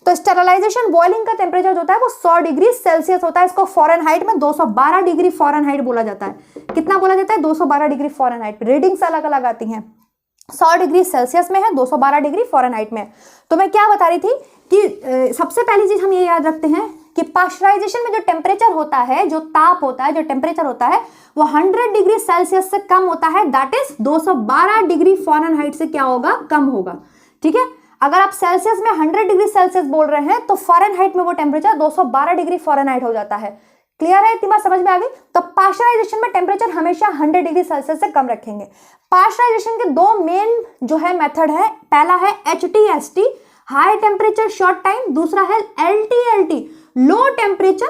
तो स्टेरलाइजेशन बॉइलिंग का टेम्परेचर जो होता है वो 100 डिग्री सेल्सियस होता है। इसको फॉरेनहाइट में 212 डिग्री फॉरेनहाइट बोला जाता है। कितना बोला जाता है? 212 डिग्री फॉरेनहाइट। रीडिंग्स अलग अलग आती हैं, 100 डिग्री सेल्सियस में है, 212 डिग्री फॉरेनहाइट में। तो मैं क्या बता रही थी कि सबसे पहली चीज हम ये याद रखते हैं कि पाश्चराइजेशन में जो टेम्परेचर होता है, जो ताप होता है, जो टेम्परेचर होता है वो 100 डिग्री सेल्सियस से कम होता है। दैट इज 212 डिग्री फॉरेनहाइट से क्या होगा? कम होगा, ठीक है। अगर आप सेल्सियस में 100 डिग्री सेल्सियस बोल रहे हैं तो फॉरेनहाइट में वो टेम्परेचर 212 डिग्री फॉरेनहाइट हो जाता है। क्लियर है? इतनी बात समझ में आ गई? तो पाश्चराइजेशन में टेम्परेचर हमेशा 100 डिग्री सेल्सियस से कम रखेंगे। पाश्चराइजेशन के दो मेन जो है मेथड है, पहला है HTST high temperature short time, दूसरा है LTLT low temperature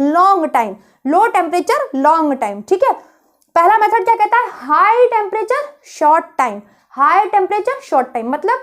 long time, low temperature long time, ठीक है। पहला मेथड क्या कहता है? High temperature short time. High temperature short time मतलब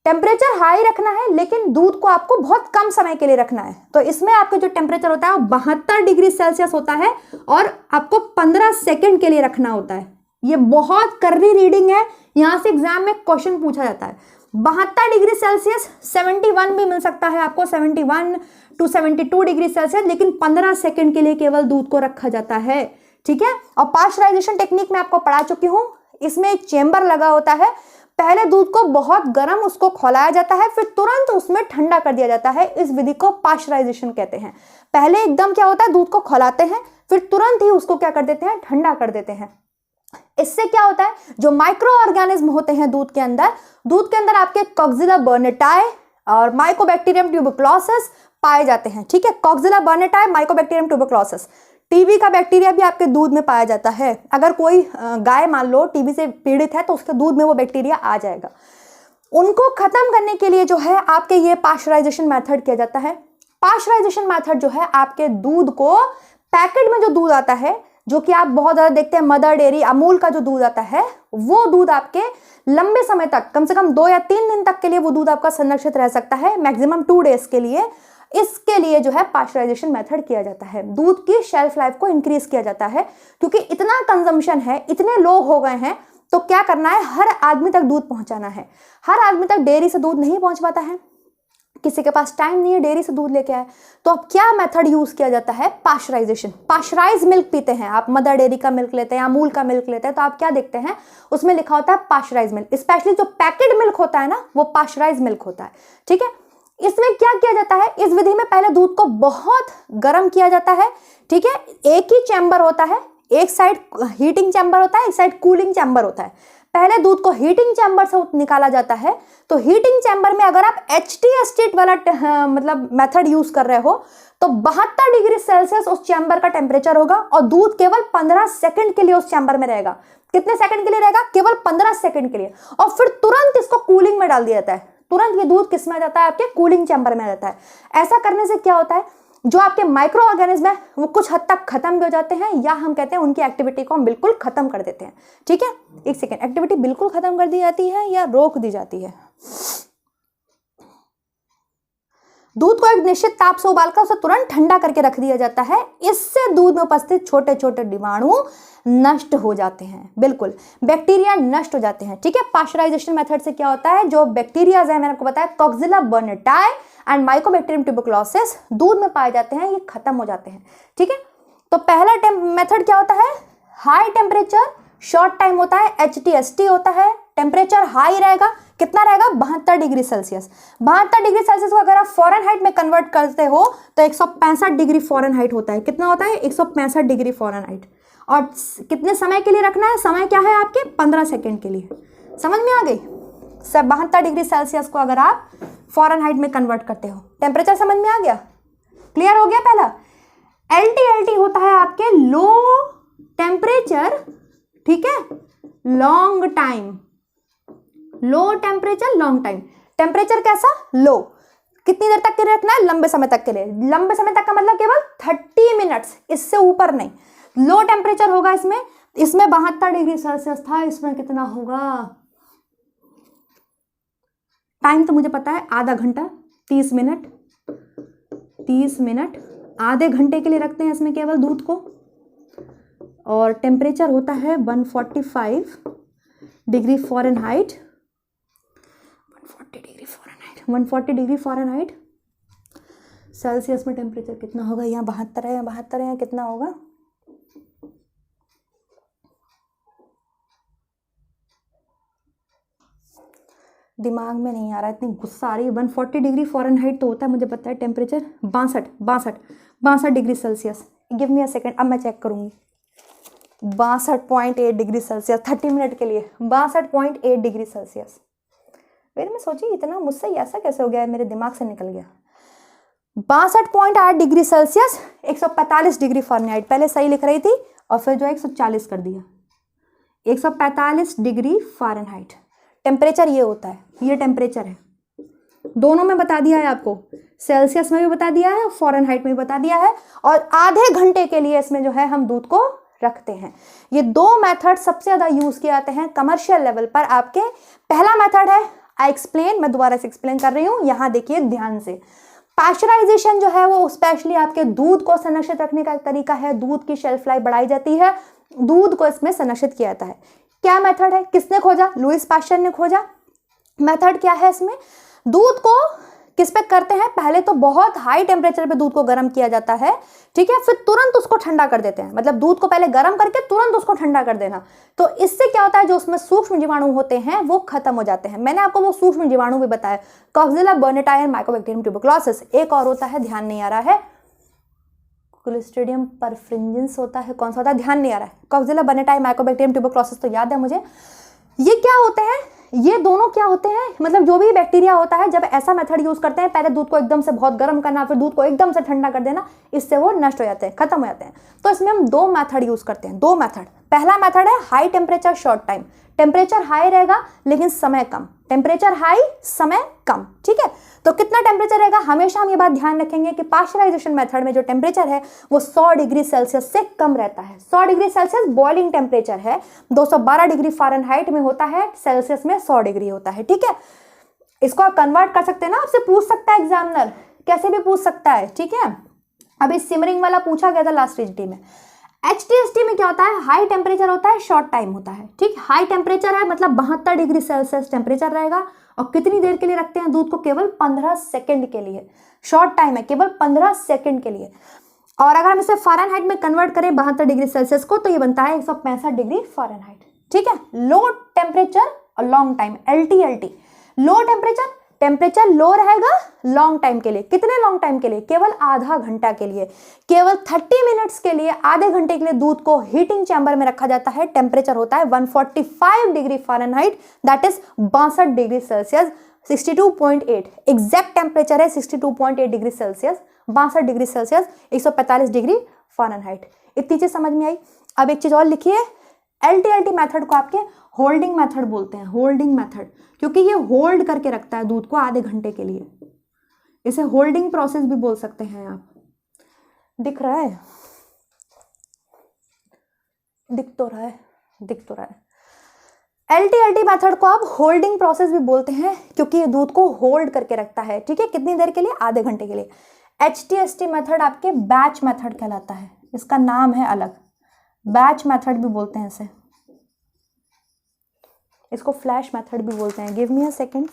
टेम्परेचर हाई रखना है लेकिन दूध को आपको बहुत कम समय के लिए रखना है। तो इसमें आपका जो टेम्परेचर होता है वो 72 डिग्री सेल्सियस होता है और आपको 15 सेकंड के लिए रखना होता है। ये बहुत कर्री रीडिंग है, यहां से एग्जाम में क्वेश्चन पूछा जाता है। 72 डिग्री सेल्सियस 71 भी मिल सकता है आपको, 71 to 72 डिग्री सेल्सियस, लेकिन 15 सेकंड के लिए केवल दूध को रखा जाता है, ठीक है। और पाश्चराइजेशन टेक्निक में आपको पढ़ा चुकी हूं, इसमें एक चेंबर लगा होता है। पहले दूध को बहुत गर्म उसको खौलाया जाता है, फिर तुरंत उसमें ठंडा कर दिया जाता है। इस विधि को पाश्चराइजेशन कहते हैं। पहले एकदम क्या होता है, दूध को खौलाते हैं, फिर तुरंत ही उसको क्या कर देते हैं, ठंडा कर देते हैं। इससे क्या होता है, जो माइक्रो ऑर्गेनिज्म होते हैं दूध के अंदर आपके कॉक्सिला बर्नेटाई और माइकोबैक्टीरियम ट्यूबरक्लोसिस पाए जाते हैं, ठीक है। कॉक्सिला बर्नेटाई, माइकोबैक्टीरियम ट्यूबरक्लोसिस, टीबी का बैक्टीरिया भी आपके दूध में पाया जाता है। अगर कोई गाय मान लो टीबी से पीड़ित है तो उसके दूध में वो बैक्टीरिया आ जाएगा। उनको खत्म करने के लिए जो है आपके ये पाश्चराइजेशन मेथड किया जाता है। पाश्चराइजेशन मेथड जो है आपके दूध को, पैकेट में जो दूध आता है, जो कि आप बहुत ज्यादा देखते हैं मदर डेयरी, अमूल का जो दूध आता है, वो दूध आपके लंबे समय तक, कम से कम 2 या 3 दिन तक के लिए वो दूध आपका संरक्षित रह सकता है, मैक्सिमम 2 डेज के लिए। इसके लिए जो है पाश्चराइजेशन मेथड किया जाता है। दूध की शेल्फ लाइफ को इंक्रीज किया जाता है, क्योंकि इतना कंजम्पशन है, इतने लोग हो गए हैं, तो क्या करना है, हर आदमी तक दूध पहुंचाना है। हर आदमी तक डेयरी से दूध नहीं पहुंच पाता है, किसी के पास टाइम नहीं है डेयरी से दूध लेके आए, तो अब क्या मेथड यूज किया जाता है, पाश्चराइजेशन। पाश्चराइज मिल्क पीते हैं आप, मदर डेयरी का मिल्क लेते हैं, अमूल का मिल्क लेते हैं, तो आप क्या देखते हैं, उसमें लिखा होता है पाश्चराइज मिल्क। स्पेशली जो पैकेट मिल्क होता है ना, वो पाश्चराइज मिल्क होता है, ठीक है। इसमें क्या किया जाता है, इस विधि में पहले दूध को बहुत गर्म किया जाता है, ठीक है। एक ही चैम्बर होता है, एक साइड हीटिंग चैम्बर होता है, एक साइड कूलिंग चैम्बर होता है। पहले दूध को हीटिंग चैम्बर से निकाला जाता है। तो हीटिंग चैम्बर में अगर आप HTST वाला मतलब मेथड यूज कर रहे हो तो 72 डिग्री सेल्सियस उस चैम्बर का टेम्परेचर होगा और दूध केवल 15 सेकंड के लिए उस चैम्बर में रहेगा। कितने सेकंड के लिए रहेगा? केवल 15 सेकंड के लिए। और फिर तुरंत इसको कूलिंग में डाल दिया जाता है। तुरंत ये दूध किस में आ जाता है, आपके कूलिंग चैम्बर में आ जाता है। ऐसा करने से क्या होता है, जो आपके माइक्रो ऑर्गेनिज्म है वो कुछ हद तक खत्म भी हो जाते हैं, या हम कहते हैं उनकी एक्टिविटी को हम बिल्कुल खत्म कर देते हैं, ठीक है। एक सेकेंड, एक्टिविटी बिल्कुल खत्म कर दी जाती है या रोक दी जाती है? दूध को एक निश्चित ताप से उबालकर उसे तुरंत ठंडा करके रख दिया जाता है। इससे दूध में उपस्थित छोटे छोटे जीवाणु नष्ट हो जाते हैं, बिल्कुल बैक्टीरिया नष्ट हो जाते हैं, ठीक है। पाश्चराइजेशन मेथड से क्या होता है, जो बैक्टीरियाज है, मैंने आपको बताया कॉक्सिला बर्नेटाई एंड माइकोबैक्टीरियम ट्यूबरक्लोसिस दूध में पाए जाते हैं, ये खत्म हो जाते हैं, ठीक है। तो पहला मेथड क्या होता है, हाई टेम्परेचर शॉर्ट टाइम होता है, HTST होता है। टेम्परेचर हाई रहेगा, कितना रहेगा, 72 डिग्री सेल्सियस। 72 डिग्री सेल्सियस को अगर आप फॉरेनहाइट में कन्वर्ट करते हो तो 165 डिग्री फॉरेनहाइट होता है। कितना होता है, 165 डिग्री फॉरेनहाइट। और कितने समय के लिए रखना है, समय क्या है आपके, 15 सेकेंड के लिए। समझ में आ गई? 72 डिग्री सेल्सियस को अगर आप फॉरेनहाइट में कन्वर्ट करते हो, टेम्परेचर समझ में आ गया, क्लियर हो गया। पहला LTLT होता है आपके लो टेम्परेचर, ठीक है, long time, low temperature long time. Temperature कैसा, लो। कितनी देर तक के लिए रखना है, लंबे समय तक के लिए। लंबे समय तक का मतलब केवल 30 मिनट्स, इससे ऊपर नहीं। लो टेम्परेचर होगा इसमें 72 डिग्री सेल्सियस था, इसमें कितना होगा, टाइम तो मुझे पता है, आधा घंटा, 30 मिनट, 30 मिनट, आधे घंटे के लिए रखते हैं इसमें केवल दूध को, और टेम्परेचर होता है 145 degree Fahrenheit, 140 degree Fahrenheit. Celsius में टेम्परेचर कितना होगा, यहाँ 72 है, यहाँ 72 है, यहाँ कितना होगा, दिमाग में नहीं आ रहा, इतनी गुस्सा आ रही है। 140 डिग्री फ़ारेनहाइट तो होता है, मुझे पता है temperature 62 degree Celsius. Give me a second, अब मैं चेक करूँगी। 62.8 डिग्री सेल्सियस 30 मिनट के लिए, 62.8 डिग्री सेल्सियस। फिर मैं सोची इतना मुझसे ऐसा कैसे हो गया है, मेरे दिमाग से निकल गया। 62.8 डिग्री सेल्सियस 145 डिग्री फ़ारेनहाइट, पहले सही लिख रही थी और फिर जो है 140 कर दिया। 145 डिग्री फ़ारेनहाइट टेम्परेचर ये होता है, ये टेम्परेचर है। दोनों में बता दिया है आपको, सेल्सियस में भी बता दिया है और फ़ारेनहाइट में भी बता दिया है। और आधे घंटे के लिए इसमें जो है हम दूध को रखते हैं। ये दो मेथड सबसे ज़्यादा यूज़ किए जाते हैं कमर्शियल लेवल पर आपके। पहला मेथड है आई एक्सप्लेन, मैं दोबारा से एक्सप्लेन कर रही हूँ, यहाँ देखिए ध्यान से। पाश्चराइजेशन जो है वो स्पेशली आपके दूध को संरक्षित रखने का एक तरीका है। दूध की शेल्फ लाइफ बढ़ाई जाती है, दूध को इसमें संरक्षित किया जाता है। क्या मेथड है, किसने खोजा, लुईस पाश्चर ने खोजा। मेथड क्या है इसमें, दूध को किस पे करते हैं, पहले तो बहुत हाई टेम्परेचर पे दूध को गर्म किया जाता है, ठीक है, फिर तुरंत उसको ठंडा कर देते हैं। मतलब दूध को पहले गर्म करके तुरंत उसको ठंडा कर देना। तो इससे क्या होता है, जो उसमें सूक्ष्म जीवाणु होते हैं वो खत्म हो जाते हैं। मैंने आपको वो सूक्ष्म जीवाणु भी बताया, कॉक्सिला बर्नेटाई, माइकोबैक्टीरियम ट्यूबरकुलोसिस, एक और होता है ध्यान नहीं आ रहा है, क्लोस्ट्रिडियम परफ्रिंजेंस होता है, कौन सा होता है ध्यान नहीं आ रहा है, कॉक्सिला बर्नेटाई, माइकोबैक्टीरियम ट्यूबरकुलोसिस तो याद है मुझे। ये क्या होते हैं, ये दोनों क्या होते हैं, मतलब जो भी बैक्टीरिया होता है, जब ऐसा मेथड यूज करते हैं, पहले दूध को एकदम से बहुत गर्म करना, फिर दूध को एकदम से ठंडा कर देना, इससे वो नष्ट हो जाते हैं, खत्म हो जाते हैं। तो इसमें हम दो मेथड यूज करते हैं, दो मेथड। पहला मेथड है high temperature short time, temperature high रहेगा लेकिन समय कम, टेम्परेचर हाई समय कम, ठीक है। तो कितना टेम्परेचर रहेगा, हमेशा हम ये बात ध्यान रखेंगे कि पाश्चराइजेशन मेथड में जो टेम्परेचर है वो 100 डिग्री सेल्सियस से कम रहता है। 100 डिग्री सेल्सियस बॉइलिंग टेम्परेचर है, 212 डिग्री फ़ारेनहाइट में होता है, सेल्सियस में 100 डिग्री होता है, ठीक है। इसको आप कन्वर्ट कर सकते हैं ना, आपसे पूछ सकता है एग्जामिनर, कैसे भी पूछ सकता है, ठीक है। अभी सिमरिंग वाला पूछा गया था लास्ट रीजटी में। HTST में क्या होता है, हाई टेम्परेचर होता है, शॉर्ट टाइम होता है, ठीक। हाई टेम्परेचर है मतलब 72 डिग्री सेल्सियस टेम्परेचर रहेगा, और कितनी देर के लिए रखते हैं दूध को, केवल 15 सेकंड के लिए। शॉर्ट टाइम है, केवल 15 सेकंड के लिए। और अगर हम इसे फ़ारेनहाइट में कन्वर्ट करें 72 डिग्री सेल्सियस को, तो ये बनता है 165 डिग्री फ़ारेनहाइट, ठीक है। लो टेम्परेचर और long time, LT। Low temperature, temperature low रहेगा लॉन्ग टाइम के लिए। कितने लॉन्ग टाइम के लिए, केवल आधा घंटा के लिए, केवल 30 मिनट्स के लिए, आधे घंटे के लिए दूध को हीटिंग चैम्बर में रखा जाता है। टेम्परेचर होता है 145 degree Fahrenheit, that is 62 degree Celsius, 62.8 exact temperature है, 62.8 degree Celsius, 62 degree Celsius, 145 degree Fahrenheit. इतनी चीज समझ में आई। अब एक चीज और लिखिए, LT मेथड को आपके होल्डिंग मेथड बोलते हैं, होल्डिंग मेथड, क्योंकि ये होल्ड करके रखता है दूध को आधे घंटे के लिए। इसे होल्डिंग प्रोसेस भी बोल सकते हैं आप। दिख रहा है, दिख तो रहा है। LT मेथड को आप होल्डिंग प्रोसेस भी बोलते हैं, क्योंकि ये दूध को होल्ड करके रखता है, ठीक है। कितनी देर के लिए, आधे घंटे के लिए। HTST मेथड आपके बैच मेथड कहलाता है, इसका नाम है अलग, बैच मेथड भी बोलते हैं इसे, इसको फ्लैश मेथड भी बोलते हैं। Give me a second.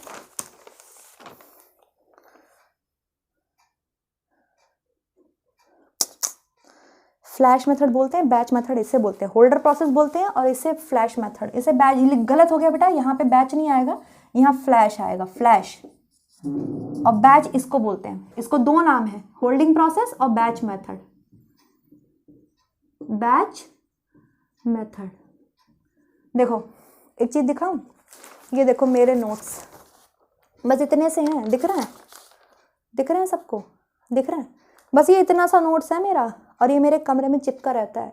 Flash method बोलते हैं, बैच मेथड इसे बोलते हैं, होल्डर प्रोसेस बोलते हैं, और इसे फ्लैश मेथड, इसे बैच, गलत हो गया बेटा, यहाँ पे बैच नहीं आएगा, यहाँ फ्लैश आएगा, फ्लैश और बैच इसको बोलते हैं। इसको दो नाम है, होल्डिंग प्रोसेस और बैच मेथड। बैच मेथड, देखो एक चीज दिखाऊं, ये देखो मेरे नोट्स, बस इतने से हैं, दिख रहे हैं सबको, दिख रहे हैं, बस ये इतना सा नोट्स है मेरा, और ये मेरे कमरे में चिपका रहता है,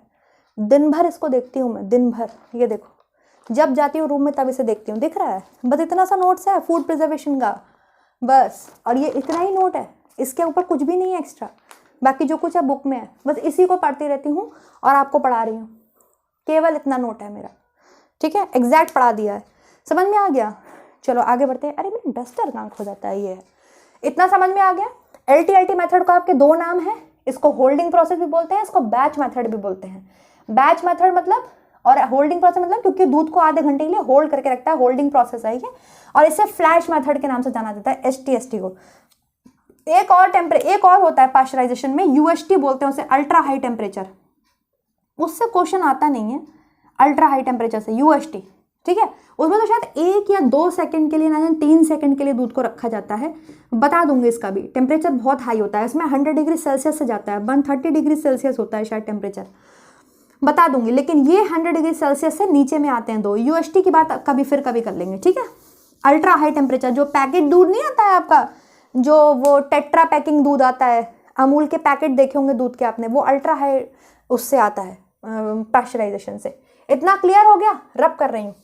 दिन भर इसको देखती हूँ मैं, दिन भर। ये देखो, जब जाती हूँ रूम में तब इसे देखती हूँ, दिख रहा है, बस इतना सा नोट्स है फूड प्रिजर्वेशन का, बस। और ये इतना ही नोट है, इसके ऊपर कुछ भी नहीं है एक्स्ट्रा, बाकी जो कुछ है बुक में है, बस इसी को पढ़ती रहती हूँ और आपको पढ़ा रही हूँ, केवल इतना नोट है मेरा, ठीक है। एग्जैक्ट पढ़ा दिया है, समझ में आ गया। चलो आगे बढ़ते हैं। अरे मेरा डस्टर कहाँ खो जाता है, ये है, इतना समझ में आ गया। LT मेथड को आपके दो नाम है, इसको होल्डिंग प्रोसेस भी बोलते हैं, इसको बैच मेथड भी बोलते हैं। बैच मेथड मतलब, और होल्डिंग प्रोसेस मतलब क्योंकि दूध को आधे घंटे के लिए होल्ड करके रखता है, होल्डिंग प्रोसेस है ये। और इसे फ्लैश मेथड के नाम से जाना जाता है, HTST को। एक और होता है पाश्चराइजेशन में, UHT बोलते हैं उसे, अल्ट्रा हाई टेम्परेचर। उससे क्वेश्चन आता नहीं है, अल्ट्रा हाई टेम्परेचर से, UHT, ठीक है। उसमें तो शायद 1 या 2 सेकंड के लिए, ना 3 सेकंड के लिए दूध को रखा जाता है। बता दूंगी इसका भी, टेम्परेचर बहुत हाई होता है इसमें, 100 डिग्री सेल्सियस से जाता है, 130 डिग्री सेल्सियस होता है शायद टेम्परेचर, बता दूंगी। लेकिन ये 100 डिग्री सेल्सियस से नीचे में आते हैं दो। UHT की बात कभी कर लेंगे, ठीक है। अल्ट्रा हाई टेम्परेचर, जो पैकेट दूध नहीं आता है आपका, जो वो टेट्रा पैकिंग दूध आता है, अमूल के पैकेट देखे होंगे दूध के आपने, वो अल्ट्रा हाई उससे आता है पाश्चराइजेशन से। इतना क्लियर हो गया, रब कर रही हूँ।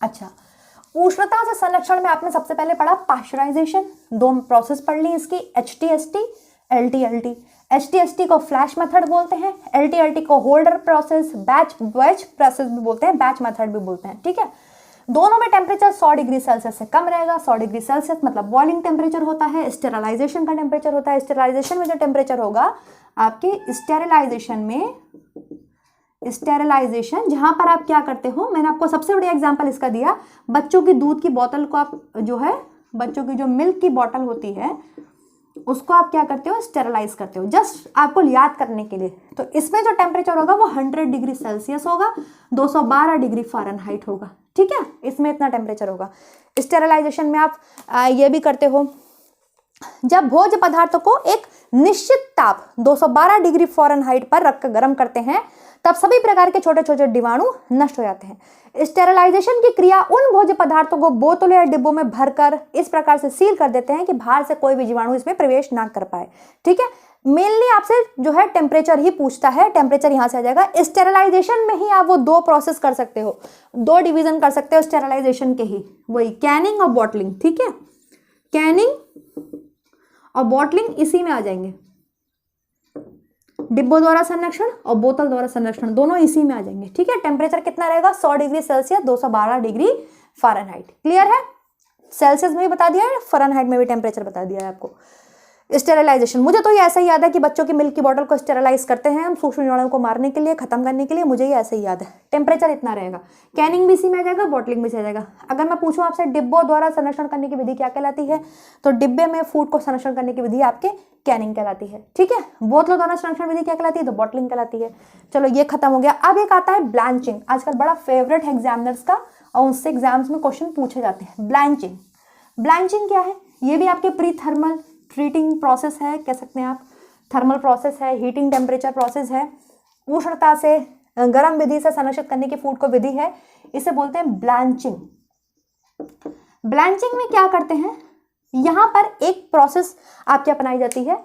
अच्छा, उष्णता से संरक्षण में आपने सबसे पहले पढ़ा पाश्चराइजेशन, 2 प्रोसेस पढ़ ली इसकी, HTST, LTLT। HTST को फ्लैश मेथड बोलते हैं, LTLT को होल्डर प्रोसेस, बैच प्रोसेस भी बोलते हैं, बैच मेथड भी बोलते हैं, ठीक है। दोनों में टेम्परेचर 100 डिग्री सेल्सियस से कम रहेगा। 100 डिग्री सेल्सियस मतलब बॉइलिंग टेम्परेचर होता है, स्टेरलाइजेशन का टेम्परेचर होता है। स्टेरलाइजेशन में जो टेम्परेचर होगा आपके स्टेरिलाइजेशन, जहां पर आप क्या करते हो, मैंने आपको सबसे बड़ी एग्जांपल इसका दिया, बच्चों की दूध की बोतल को आप जो है, बच्चों की जो मिल्क की बोतल होती है उसको आप क्या करते हो, स्टेरलाइज करते हो, जस्ट आपको याद करने के लिए। तो इसमें जो टेम्परेचर होगा वो 100 डिग्री सेल्सियस होगा, 212 डिग्री फ़ारेनहाइट होगा, ठीक है। इसमें इतना टेम्परेचर होगा। स्टेरलाइजेशन में आप ये भी करते हो, जब भोज्य पदार्थों को एक निश्चित ताप 212 डिग्री फ़ारेनहाइट पर रखकर गर्म करते हैं, तब सभी प्रकार के छोटे छोटे जीवाणु नष्ट हो जाते हैं। स्टेरलाइजेशन की क्रिया उन भोज्य पदार्थों को बोतलों या डिब्बों में भरकर इस प्रकार से सील कर देते हैं कि बाहर से कोई भी जीवाणु इसमें प्रवेश ना कर पाए, ठीक है। मेनली आपसे जो है टेम्परेचर ही पूछता है, टेम्परेचर यहां से आ जाएगा। स्टेरलाइजेशन में ही आप वो 2 प्रोसेस कर सकते हो, 2 डिवीजन कर सकते हो स्टेरलाइजेशन के ही, वही कैनिंग और बॉटलिंग, ठीक है। कैनिंग और बॉटलिंग इसी में आ जाएंगे, डिब्बों द्वारा संरक्षण और बोतल द्वारा संरक्षण दोनों इसी में आ जाएंगे, ठीक है। टेम्परेचर कितना रहेगा, 100 degree Celsius, 212 degree Fahrenheit. Clear है, सेल्सियस में भी बता दिया है, फ़ारेनहाइट में भी टेम्परेचर बता दिया है आपको। स्टेरलाइजेशन, मुझे तो ये ऐसा ही याद है कि बच्चों की मिल्क की बोतल को स्टेरलाइज करते हैं हम सूक्ष्म जीवाणुओं को मारने के लिए, खत्म करने के लिए, मुझे ये ऐसे ही याद है। टेम्परेचर इतना रहेगा, कैनिंग भी इसी में आ जाएगा, बॉटलिंग भी इसी आ जाएगा। अगर मैं पूछूं आपसे डिब्बों द्वारा संरक्षण करने की विधि क्या कहलाती है, तो डिब्बे में फूड को संरक्षण करने की विधि आपके कैनिंग कहलाती है, ठीक है। बोतलों द्वारा संरक्षण विधि क्या कहलाती है, तो बॉटलिंग कहलाती है। चलो ये खत्म हो गया। अब एक आता है ब्लांचिंग, आजकल बड़ा फेवरेट है एग्जामिनर्स का और उससे एग्जाम्स में क्वेश्चन पूछे जाते हैं। ब्लांचिंग, ब्लांचिंग क्या है, ये भी आपके प्री थर्मल ट्रीटिंग प्रोसेस है, कह सकते हैं आप, थर्मल प्रोसेस है, हीटिंग टेम्परेचर प्रोसेस है, उष्णता से गर्म विधि से संरक्षित करने की फूड को विधि है, इसे बोलते हैं ब्लांचिंग। ब्लांचिंग में क्या करते हैं, यहां पर एक प्रोसेस आपकी अपनाई जाती है,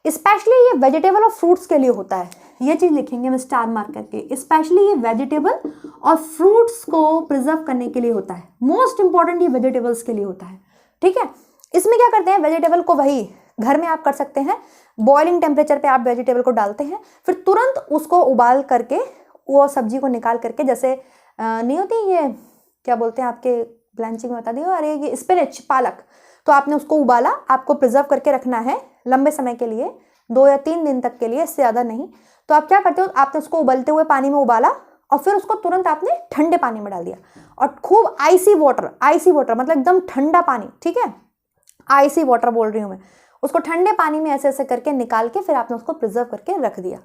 स्पेशली ये वेजिटेबल और फ्रूट्स के लिए होता है। ये चीज लिखेंगे हम स्टार मार्क करके, स्पेशली ये वेजिटेबल और फ्रूट्स को प्रिजर्व करने के लिए होता है। मोस्ट इंपॉर्टेंट ये वेजिटेबल्स के लिए होता है, ठीक है। इसमें क्या करते हैं, वेजिटेबल को वही घर में आप कर सकते हैं, बॉइलिंग टेम्परेचर पे आप वेजिटेबल को डालते हैं, फिर तुरंत उसको उबाल करके वो सब्जी को निकाल करके, जैसे नहीं होती ये क्या बोलते हैं आपके ब्लांचिंग में बता दियो, अरे ये स्पिनच, पालक, तो आपने उसको उबाला, आपको प्रिजर्व करके रखना है लंबे समय के लिए, 2 या 3 दिन तक के लिए, इससे ज़्यादा नहीं। तो आप क्या करते हो, आपने उसको उबलते हुए पानी में उबाला और फिर उसको तुरंत आपने ठंडे पानी में डाल दिया और खूब आइसी वाटर मतलब एकदम ठंडा पानी, ठीक है, आइसी वाटर बोल रही हूँ मैं, उसको ठंडे पानी में ऐसे ऐसे करके निकाल के फिर आपने उसको प्रिजर्व करके रख दिया।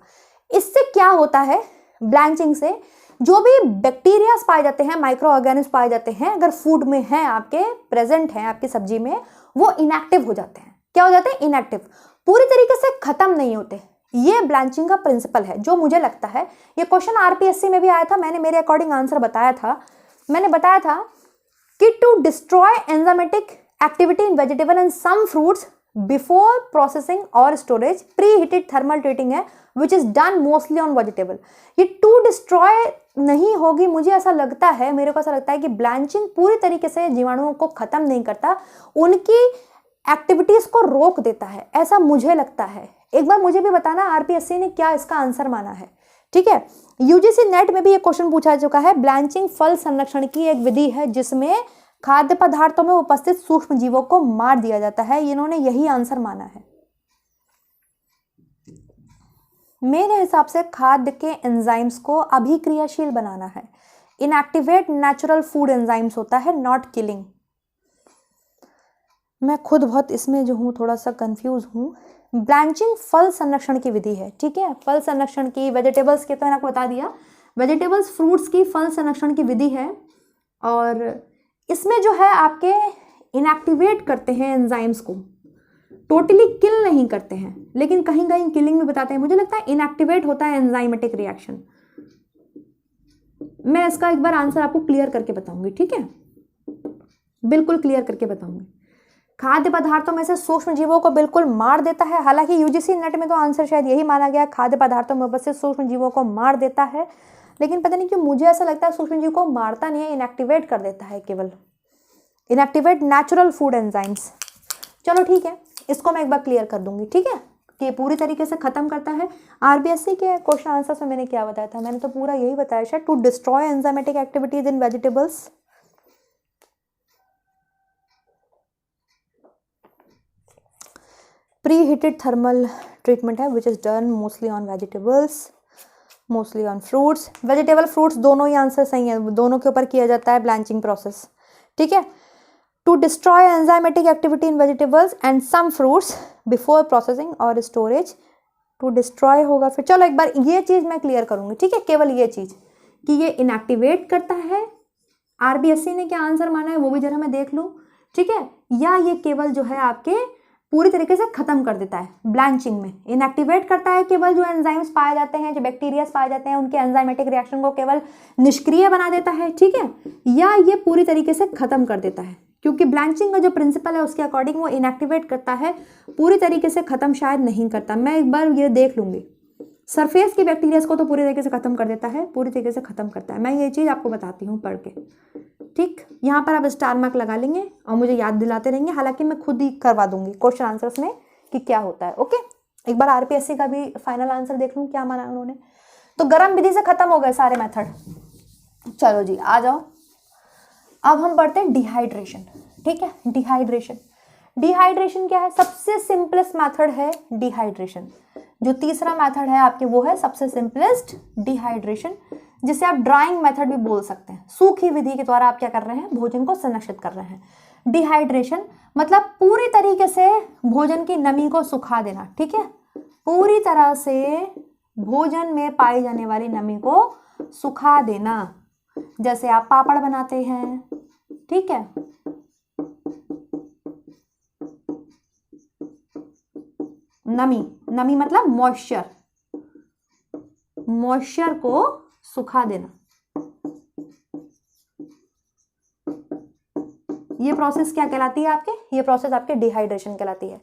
इससे क्या होता है, ब्लांचिंग से जो भी बैक्टीरियाज पाए जाते हैं, माइक्रो ऑर्गेनिज्म पाए जाते हैं, अगर फूड में हैं आपके, प्रेजेंट हैं आपकी सब्जी में, वो इनएक्टिव हो जाते हैं। क्या हो जाते हैं, इनएक्टिव, पूरी तरीके से खत्म नहीं होते। ये ब्लांचिंग का प्रिंसिपल है, जो मुझे लगता है ये क्वेश्चन आरपीएससी में भी आया था, मैंने मेरे अकॉर्डिंग आंसर बताया था। मैंने बताया था कि to destroy enzymatic activity in vegetable and some fruits before processing और storage, pre heated thermal treating है which is done mostly on vegetable. ये टू डिस्ट्रॉय नहीं होगी, मुझे ऐसा लगता है, मेरे को ऐसा लगता है कि ब्लांचिंग पूरी तरीके से जीवाणुओं को खत्म नहीं करता, उनकी एक्टिविटीज को रोक देता है, ऐसा मुझे लगता है। एक बार मुझे भी बताना आरपीएससी ने क्या इसका आंसर माना है, ठीक है। यूजीसी नेट में भी एक क्वेश्चन पूछा चुका है, ब्लांचिंग फल संरक्षण की एक विधि है जिसमें खाद्य पदार्थों में उपस्थित सूक्ष्म जीवों को मार दिया जाता है, इन्होंने यही आंसर माना है। मेरे हिसाब से खाद्य के एंजाइम्स को अभिक्रियाशील बनाना है। इनएक्टिवेट नेचुरल फूड एंजाइम्स होता है, नॉट किलिंग। मैं खुद बहुत इसमें जो हूँ थोड़ा सा कंफ्यूज हूँ। ब्लांचिंग फल संरक्षण की विधि है, ठीक है, फल संरक्षण की, वेजिटेबल्स के तो मैंने आपको बता दिया, वेजिटेबल्स फ्रूट्स की फल संरक्षण की विधि है। और इसमें जो है आपके इनएक्टिवेट करते हैं एंजाइम्स को, टोटली किल नहीं करते हैं, लेकिन कहीं कहीं किलिंग भी बताते हैं। मुझे लगता है इनएक्टिवेट होता है एंजाइमेटिक रिएक्शन। मैं इसका एक बार आंसर आपको क्लियर करके बताऊंगी, ठीक है, बिल्कुल क्लियर करके बताऊंगी। खाद्य पदार्थों में से सूक्ष्म जीवों को बिल्कुल मार देता है। हालांकि यूजीसी नेट में तो आंसर शायद यही माना गया, खाद्य पदार्थों में उपस्थित सूक्ष्म जीवों को मार देता है, लेकिन पता नहीं क्यों मुझे ऐसा लगता है सूक्ष्म जीव को मारता नहीं है, इनएक्टिवेट कर देता है, केवल इनएक्टिवेट नेचुरल फूड एंजाइम्स। चलो ठीक है, इसको मैं एक बार क्लियर कर दूंगी, ठीक है, कि पूरी तरीके से खत्म करता है। आरबीएससी के क्वेश्चन आंसर्स में मैंने क्या बताया था, मैंने तो पूरा यही बताया शायद, to destroy enzymatic activities in vegetables. Pre heated thermal treatment है which is done mostly on vegetables, mostly on fruits. Vegetable fruits दोनों ही आंसर सही है, दोनों के ऊपर किया जाता है ब्लांचिंग प्रोसेस, ठीक है। To destroy enzymatic activity in vegetables and some fruits before processing और स्टोरेज। टू डिस्ट्रॉय होगा फिर, चलो एक बार ये चीज़ मैं क्लियर करूंगी, ठीक है, केवल ये चीज़ कि ये इनएक्टिवेट करता है। आरबीएससी ने क्या आंसर माना है वो भी जरा मैं देख लूँ, ठीक है, या ये केवल जो है आपके पूरी तरीके से खत्म कर देता है ब्लांचिंग में। इनएक्टिवेट करता है केवल जो एंजाइम्स पाए जाते हैं, जो बैक्टीरियाज पाए जाते हैं, उनके एंजाइमेटिक रिएक्शन को केवल निष्क्रिय बना देता है, ठीक है, या ये पूरी तरीके से खत्म कर देता है, क्योंकि ब्लांचिंग का जो प्रिंसिपल है उसके अकॉर्डिंग वो इनएक्टिवेट करता है, पूरी तरीके से खत्म शायद नहीं करता। मैं एक बार ये देख लूंगी। सरफेस की बैक्टीरियाज को तो पूरी तरीके से खत्म कर देता है, पूरी तरीके से खत्म करता है। मैं ये चीज़ आपको बताती हूँ पढ़ के, ठीक। यहाँ पर आप स्टार मार्क लगा लेंगे और मुझे याद दिलाते रहेंगे, हालांकि मैं खुद ही करवा दूंगी क्वेश्चन आंसर्स में कि क्या होता है, ओके। एक बार आरपीएससी का भी फाइनल आंसर देख लूँ क्या माना उन्होंने। तो गर्म विधि से खत्म हो गए सारे मेथड। चलो जी आ जाओ, अब हम पढ़ते हैं डिहाइड्रेशन, ठीक है। डिहाइड्रेशन, डिहाइड्रेशन क्या है? सबसे सिंपलेस्ट मेथड है डिहाइड्रेशन। जो तीसरा मेथड है आपके वो है सबसे सिंपलेस्ट डिहाइड्रेशन, जिसे आप ड्राइंग मेथड भी बोल सकते हैं। सूखी विधि के द्वारा आप क्या कर रहे हैं? भोजन को संरक्षित कर रहे हैं। डिहाइड्रेशन मतलब पूरी तरीके से भोजन की नमी को सुखा देना, ठीक है, पूरी तरह से भोजन में पाई जाने वाली नमी को सुखा देना। जैसे आप पापड़ बनाते हैं, ठीक है, नमी, नमी मतलब मॉइस्चर, मॉइस्चर को सुखा देना। ये प्रोसेस क्या कहलाती है आपके? ये प्रोसेस आपके डिहाइड्रेशन कहलाती है।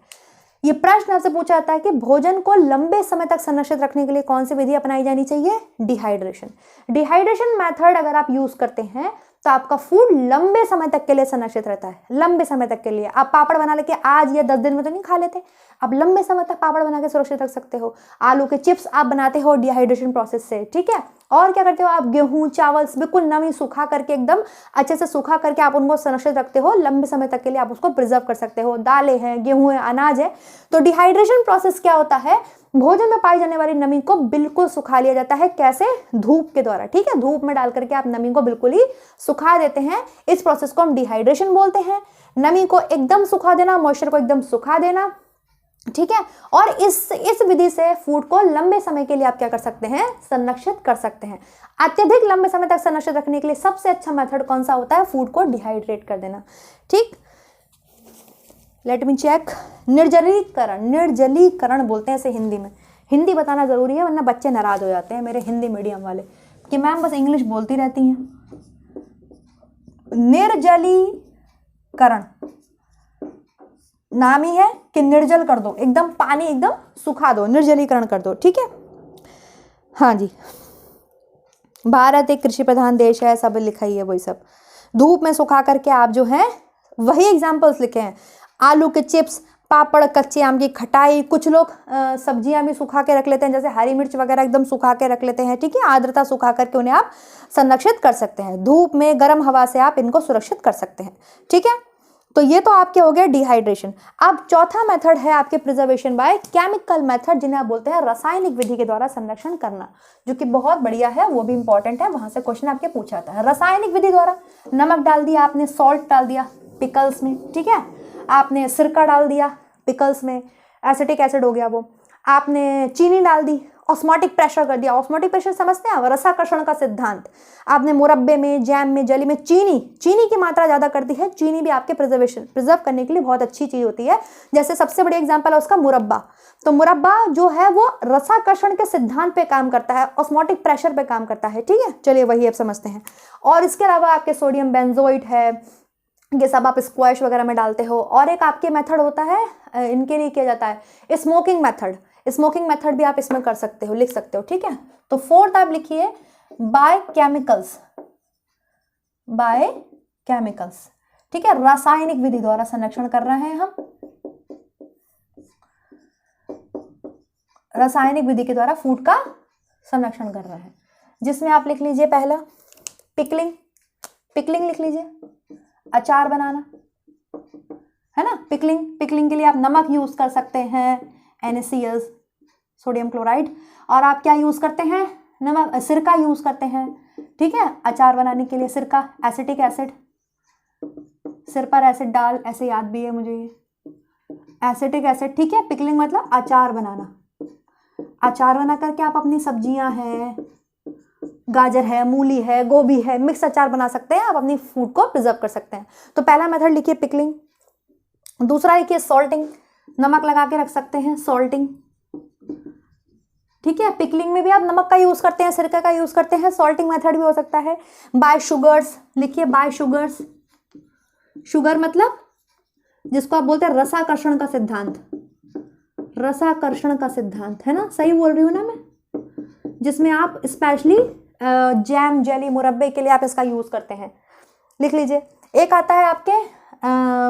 ये प्रश्न आपसे पूछा जाता है कि भोजन को लंबे समय तक संरक्षित रखने के लिए कौन सी विधि अपनाई जानी चाहिए? डिहाइड्रेशन। डिहाइड्रेशन मेथड अगर आप यूज करते हैं तो आपका फूड लंबे समय तक के लिए संरक्षित रहता है। लंबे समय तक के लिए आप पापड़ बना लेके आज या 10 दिन में तो नहीं खा लेते, आप लंबे समय तक पापड़ बना के सुरक्षित रख सकते हो। आलू के चिप्स आप बनाते हो डिहाइड्रेशन प्रोसेस से, ठीक है। और क्या करते हो आप? गेहूं चावल बिल्कुल नमी सुखा करके, एकदम अच्छे से सुखा करके आप उनको संरक्षित रखते हो, लंबे समय तक के लिए आप उसको प्रिजर्व कर सकते हो। दालें हैं, गेहूं है, अनाज है। तो डिहाइड्रेशन प्रोसेस क्या होता है? भोजन में पाई जाने वाली नमी को बिल्कुल सुखा लिया जाता है। कैसे? धूप के द्वारा, ठीक है। धूप में डाल करके आप नमी को बिल्कुल ही सुखा देते हैं। इस प्रोसेस को हम डिहाइड्रेशन बोलते हैं। नमी को एकदम सुखा देना, मॉइस्चर को एकदम सुखा देना, ठीक है। और इस विधि से फूड को लंबे समय के लिए आप क्या कर सकते हैं? संरक्षित कर सकते हैं। अत्यधिक लंबे समय तक संरक्षित रखने के लिए सबसे अच्छा मेथड कौन सा होता है? फूड को डिहाइड्रेट कर देना, ठीक। Let me check. निर्जलीकरण, निर्जलीकरण बोलते हैं इसे हिंदी में। हिंदी बताना जरूरी है वरना बच्चे नाराज हो जाते हैं मेरे हिंदी मीडियम वाले कि मैम बस इंग्लिश बोलती रहती हैं। निर्जलीकरण नाम ही है कि निर्जल कर दो, एकदम पानी एकदम सुखा दो, निर्जलीकरण कर दो, ठीक है। हाँ जी, भारत एक कृषि प्रधान देश है, सब लिखा ही है वही सब। धूप में सुखा करके आप जो है वही एग्जाम्पल्स लिखे हैं। आलू के चिप्स, पापड़, कच्चे आम की खटाई, कुछ लोग सब्जियां भी सुखा के रख लेते हैं, जैसे हरी मिर्च वगैरह एकदम सुखा के रख लेते हैं, ठीक है। आर्द्रता सुखा करके उन्हें आप संरक्षित कर सकते हैं। धूप में गर्म हवा से आप इनको सुरक्षित कर सकते हैं, ठीक है। तो ये तो आपके हो गया डिहाइड्रेशन। अब चौथा मेथड है आपके प्रिजर्वेशन बाय केमिकल मेथड, जिन्हें आप बोलते हैं रासायनिक विधि के द्वारा संरक्षण करना, जो कि बहुत बढ़िया है, वो भी इंपॉर्टेंट है, वहां से क्वेश्चन आपके पूछा जाता है। रासायनिक विधि द्वारा नमक डाल दिया आपने, सॉल्ट डाल दिया पिकल्स में, ठीक है, आपने सिरका डाल दिया पिकल्स में, एसिटिक एसिड हो गया वो, आपने चीनी डाल दी, ऑस्मोटिक प्रेशर कर दिया। ऑस्मोटिक प्रेशर समझते हैं, रसाकर्षण का सिद्धांत। आपने मुरब्बे में, जैम में, जली में चीनी की मात्रा ज्यादा करती है। चीनी भी आपके प्रिजर्व करने के लिए बहुत अच्छी चीज होती है। जैसे सबसे बड़ी एग्जांपल है उसका मुरब्बा। तो मुरब्बा जो है वो रसाकर्षण के सिद्धांत पे काम करता है, ऑस्मोटिक प्रेशर पे काम करता है, ठीक है। चलिए वही अब समझते हैं। और इसके अलावा आपके सोडियम बेंजोएट है, ये सब आप स्क्वैश वगैरह में डालते हो। और एक आपके मेथड होता है, इनके लिए किया जाता है स्मोकिंग मेथड। स्मोकिंग मेथड भी आप इसमें कर सकते हो, लिख सकते हो, ठीक है। तो फोर्थ आप लिखिए बाय केमिकल्स, बाय केमिकल्स, ठीक है, रासायनिक विधि द्वारा संरक्षण कर रहे हैं हम, रासायनिक विधि के द्वारा फूड का संरक्षण कर रहे हैं, जिसमें आप लिख लीजिए पहला पिकलिंग, पिकलिंग लिख लीजिए, अचार बनाना, है ना। पिकलिंग के लिए आप नमक यूज कर सकते हैं, NaCl सोडियम क्लोराइड, और आप क्या यूज करते हैं, नमक, सिरका यूज करते हैं, ठीक है, अचार बनाने के लिए सिरका, एसिटिक एसिड, सिर पर एसिड डाल, ऐसे याद भी है मुझे ये एसिटिक एसिड, ठीक है। पिकलिंग मतलब अचार बनाना, अचार बना करके आप अपनी सब्जियां हैं, गाजर है, मूली है, गोभी है, मिक्स अचार बना सकते हैं, आप अपनी फूड को प्रिजर्व कर सकते हैं। तो पहला मेथड लिखिए पिकलिंग। दूसरा लिखिए सॉल्टिंग, नमक लगा के रख सकते हैं, सॉल्टिंग, ठीक है। पिकलिंग में भी आप नमक का यूज करते हैं, सिरका का यूज करते हैं, सॉल्टिंग मेथड भी हो सकता है। बाय शुगर्स लिखिए, बाय शुगर्स, शुगर मतलब जिसको आप बोलते हैं रसाकर्षण का सिद्धांत, रसाकर्षण का सिद्धांत, है ना, सही बोल रही हूँ ना मैं, जिसमें आप स्पेशली जैम, जेली, मुरब्बे के लिए आप इसका यूज करते हैं, लिख लीजिए। एक आता है आपके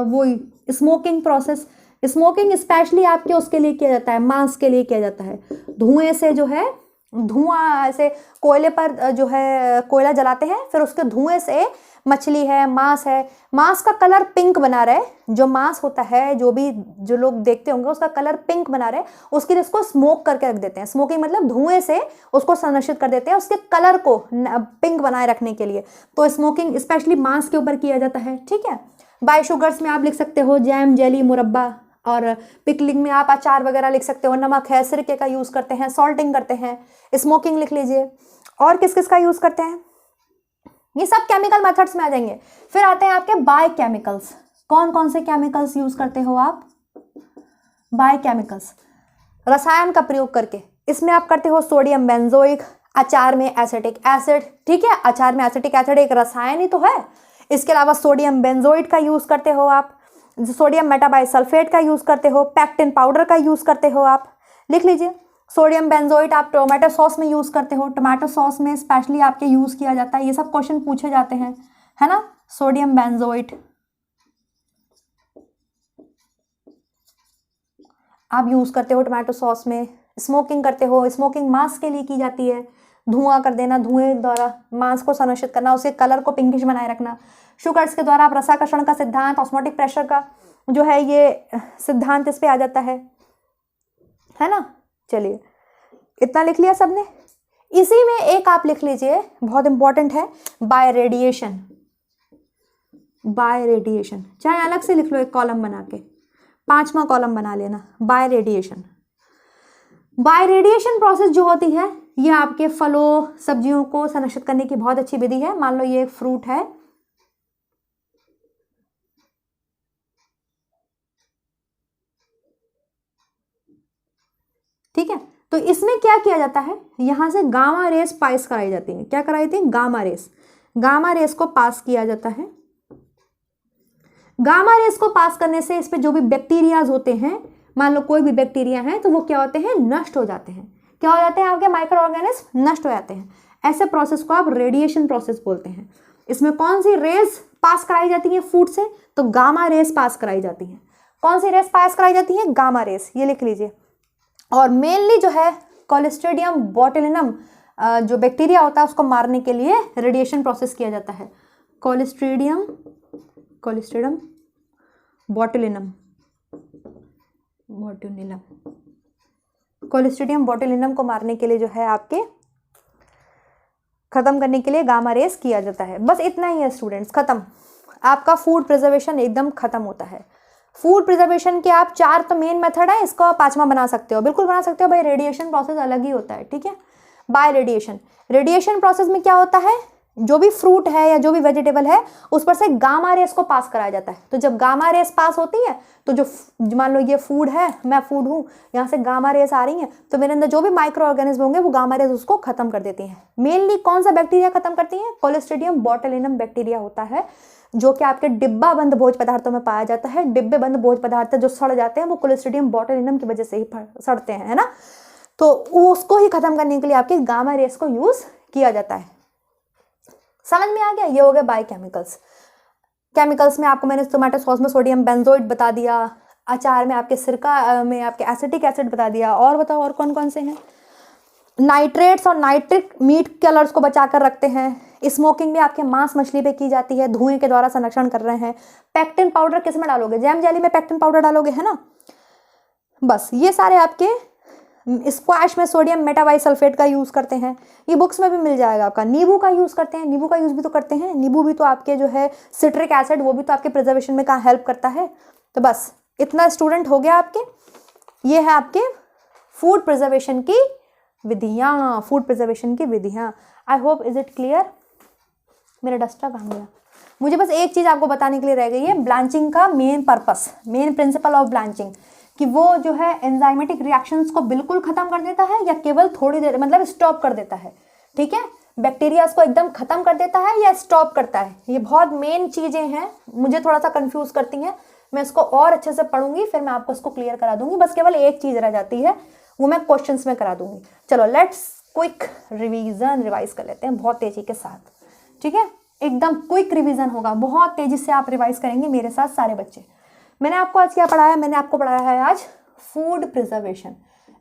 वो स्मोकिंग प्रोसेस। स्मोकिंग स्पेशली आपके उसके लिए किया जाता है, मांस के लिए किया जाता है। धुएं से जो है, धुआं ऐसे कोयले पर जो है कोयला जलाते हैं, फिर उसके धुएं से मछली है, मांस है, मांस का कलर पिंक बना रहे, जो मांस होता है, जो लोग देखते होंगे उसका कलर पिंक बना रहे, उसके लिए उसको स्मोक करके रख देते हैं। स्मोकिंग मतलब धुएं से उसको संरक्षित कर देते हैं, उसके कलर को पिंक बनाए रखने के लिए। तो स्मोकिंग स्पेशली मांस के ऊपर किया जाता है, ठीक है। बाय शुगर्स में आप लिख सकते हो जैम, जेली, मुरब्बा, और पिकलिंग में आप अचार वगैरह लिख सकते हो, नमक है, सिरके का यूज करते हैं, सॉल्टिंग करते हैं, स्मोकिंग लिख लीजिए। और किस किस का यूज करते हैं, ये सब केमिकल मेथड्स में आ जाएंगे। फिर आते हैं आपके बाय केमिकल्स। कौन कौन से केमिकल्स यूज करते हो आप, बाय केमिकल्स, रसायन का प्रयोग करके। इसमें आप करते हो सोडियम बेंजोइक, अचार में एसिटिक एसिड, ठीक है, अचार में एसिटिक एसिड एक रसायन ही तो है। इसके अलावा सोडियम बेंजोइट का यूज करते हो आप, सोडियम मेटाबाइसल्फेट का यूज करते हो, पैक्टिन पाउडर का यूज करते हो आप, लिख लीजिए। सोडियम बेंजोइट आप टोमेटो सॉस में यूज करते हो, टोमेटो सॉस में स्पेशली आपके यूज किया जाता है, ये सब क्वेश्चन पूछे जाते हैं, है ना। सोडियम बेंजोइट आप यूज करते हो टोमेटो सॉस में। स्मोकिंग करते हो, स्मोकिंग मांस के लिए की जाती है, धुआं कर देना, धुएं द्वारा मांस को संरक्षित करना, उसके कलर को पिंकिश बनाए रखना। शुगर्स के द्वारा आप रसाकर्षण का सिद्धांत, ऑस्मोटिक प्रेशर का जो है ये सिद्धांत इस पे आ जाता है ना। चलिए इतना लिख लिया सबने। इसी में एक आप लिख लीजिए, बहुत इंपॉर्टेंट है, बाय रेडिएशन, बाय रेडिएशन, चाहे अलग से लिख लो एक कॉलम बना के, 5वां कॉलम बना लेना, bye radiation. Bye radiation process जो होती है ये आपके फलों, सब्जियों को संरक्षित करने की बहुत अच्छी विधि है। मान लो ये एक फ्रूट है, ठीक है, तो इसमें क्या किया जाता है, यहां से गामा रेस पास कराई जाती है। क्या कराई जाती है, गामा रेस, गामा रेस को पास किया जाता है। गामा रेस को पास करने से इस पे जो भी बैक्टीरियाज होते हैं, मान लो कोई भी बैक्टीरिया है, तो वो क्या होते हैं, नष्ट हो जाते हैं। क्या हो जाते हैं, आपके माइक्रो ऑर्गेनिज्म नष्ट हो जाते हैं। ऐसे प्रोसेस को आप रेडिएशन प्रोसेस बोलते हैं। इसमें कौन सी रेस पास कराई जाती है फूड से, तो गामा रेस पास कराई जाती है। कौन सी रेस पास कराई जाती है, गामा रेस, ये लिख लीजिए। और मेनली जो है क्लोस्ट्रीडियम बोटुलिनम जो बैक्टीरिया होता है उसको मारने के लिए रेडिएशन प्रोसेस किया जाता है। Clostridium botulinum, botulinum, clostridium botulinum को मारने के लिए जो है आपके, खत्म करने के लिए गामा रेस किया जाता है। बस इतना ही है स्टूडेंट्स, खत्म। आपका फूड प्रिजर्वेशन एकदम खत्म होता है। फूड प्रिजर्वेशन के आप 4 तो मेन मेथड है, इसको आप 5वां बना सकते हो, बिल्कुल बना सकते हो भाई। रेडिएशन प्रोसेस अलग ही होता है, ठीक है। बाय रेडिएशन, रेडिएशन प्रोसेस में क्या होता है, जो भी फ्रूट है या जो भी वेजिटेबल है उस पर से गामा रेस को पास कराया जाता है। तो जब गामा रेस पास होती है तो जो मान लो ये फूड है, मैं फूड हूँ, यहाँ से गामा रेस आ रही है, तो मेरे अंदर जो भी माइक्रो ऑर्गेनिज्म होंगे वो गामा रेस उसको खत्म कर देती हैं। मेनली कौन सा बैक्टीरिया खत्म करती है, क्लोस्ट्रीडियम बोटुलिनम बैक्टीरिया होता है, जो कि आपके डिब्बा बंद भोज पदार्थों में पाया जाता है। डिब्बे बंद भोज पदार्थ जो सड़ जाते हैं वो क्लोस्ट्रीडियम बोटुलिनम की वजह से ही सड़ते हैं, है ना। तो उसको ही खत्म करने के लिए आपके गामा रेस को यूज किया जाता है। समझ में आ गया। ये हो गए बायोकेमिकल्स। केमिकल्स में आपको मैंने टोमेटो सॉस में सोडियम बेंजोइट बता दिया, अचार में आपके सिरका में आपके एसिटिक एसिड बता दिया। और बताओ और कौन कौन से हैं। नाइट्रेट्स और नाइट्रिक मीट कलर्स को बचा कर रखते हैं। स्मोकिंग में आपके मांस मछली पे की जाती है, धुएं के द्वारा संरक्षण कर रहे हैं। पेक्टिन पाउडर किस में डालोगे, जैम जेली में पेक्टिन पाउडर डालोगे, है ना। बस ये सारे आपके, स्क्वैश में सोडियम मेटाबाइसल्फेट का यूज करते हैं, ये बुक्स में भी मिल जाएगा आपका। नींबू का यूज करते हैं, नींबू का यूज भी तो करते हैं, नींबू भी तो आपके जो है सिट्रिक एसिड, वो भी तो आपके प्रिजर्वेशन में कहाँ हेल्प करता है। तो बस इतना स्टूडेंट हो गया आपके। ये है आपके फूड प्रिजर्वेशन की विधियाँ, फूड प्रिजर्वेशन की विधियाँ। I hope is it clear. मेरा डस्टर कहाँ गया। मुझे बस एक चीज़ आपको बताने के लिए रह गई है, ब्लांचिंग का main purpose, main principle of blanching, कि वो जो है एंजाइमेटिक रिएक्शंस को बिल्कुल खत्म कर देता है या केवल थोड़ी देर, मतलब स्टॉप कर देता है, ठीक है। बैक्टीरियाज को एकदम खत्म कर देता है या स्टॉप करता है। ये बहुत मेन चीजें हैं, मुझे थोड़ा सा कंफ्यूज करती हैं। मैं इसको और अच्छे से पढ़ूंगी, फिर मैं आपको इसको क्लियर करा दूंगी। बस केवल एक चीज रह जाती है, वो मैं क्वेश्चंस में करा दूंगी। चलो लेट्स क्विक रिवीजन, रिवाइज कर लेते हैं बहुत तेजी के साथ, ठीक है। एकदम क्विक रिवीजन होगा, बहुत तेजी से आप रिवाइज करेंगे मेरे साथ सारे बच्चे। मैंने आपको आज क्या पढ़ाया, मैंने आपको पढ़ाया है आज फूड प्रिजर्वेशन,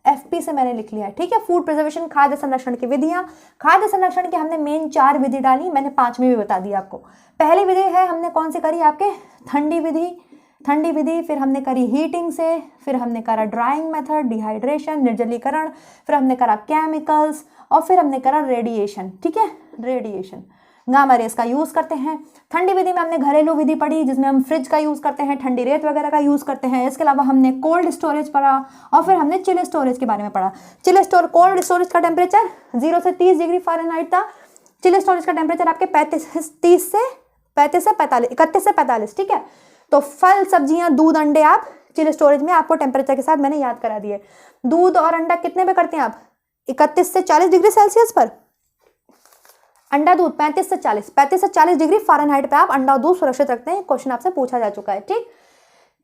एफपी से मैंने लिख लिया है, ठीक है। फूड प्रिजर्वेशन, खाद्य संरक्षण की विधियां। खाद्य संरक्षण की हमने मेन 4 विधि डाली, मैंने 5वीं भी बता दी आपको। पहली विधि है हमने कौन सी करी आपके, ठंडी विधि, ठंडी विधि। फिर हमने करी हीटिंग से, फिर हमने करा ड्राइंग मेथड, डिहाइड्रेशन, निर्जलीकरण, फिर हमने करा केमिकल्स, और फिर हमने करा रेडिएशन, ठीक है, रेडिएशन। गामा रेस का यूज करते हैं। ठंडी विधि में हमने घरेलू विधि पढ़ी, जिसमें हम फ्रिज का यूज करते हैं, ठंडी रेत वगैरह का यूज करते हैं। इसके अलावा हमने कोल्ड स्टोरेज पढ़ा, और फिर हमने चिल स्टोरेज के बारे में पढ़ा। कोल्ड स्टोरेज का टेम्परेचर 0 से 30 डिग्री फ़ारेनहाइट था। चिल स्टोरेज का टेम्परेचर आपके 31 से 45, ठीक है। तो फल, सब्जियां, दूध, अंडे आप चिल स्टोरेज में, आपको टेम्परेचर के साथ मैंने याद करा दिए। दूध और अंडा कितने पे करते हैं आप, 31 से 40 डिग्री सेल्सियस पर। अंडा दूध 35 से 40 डिग्री फ़ारेनहाइट पे आप अंडा दूध सुरक्षित रखते हैं। क्वेश्चन आपसे पूछा जा चुका है, ठीक।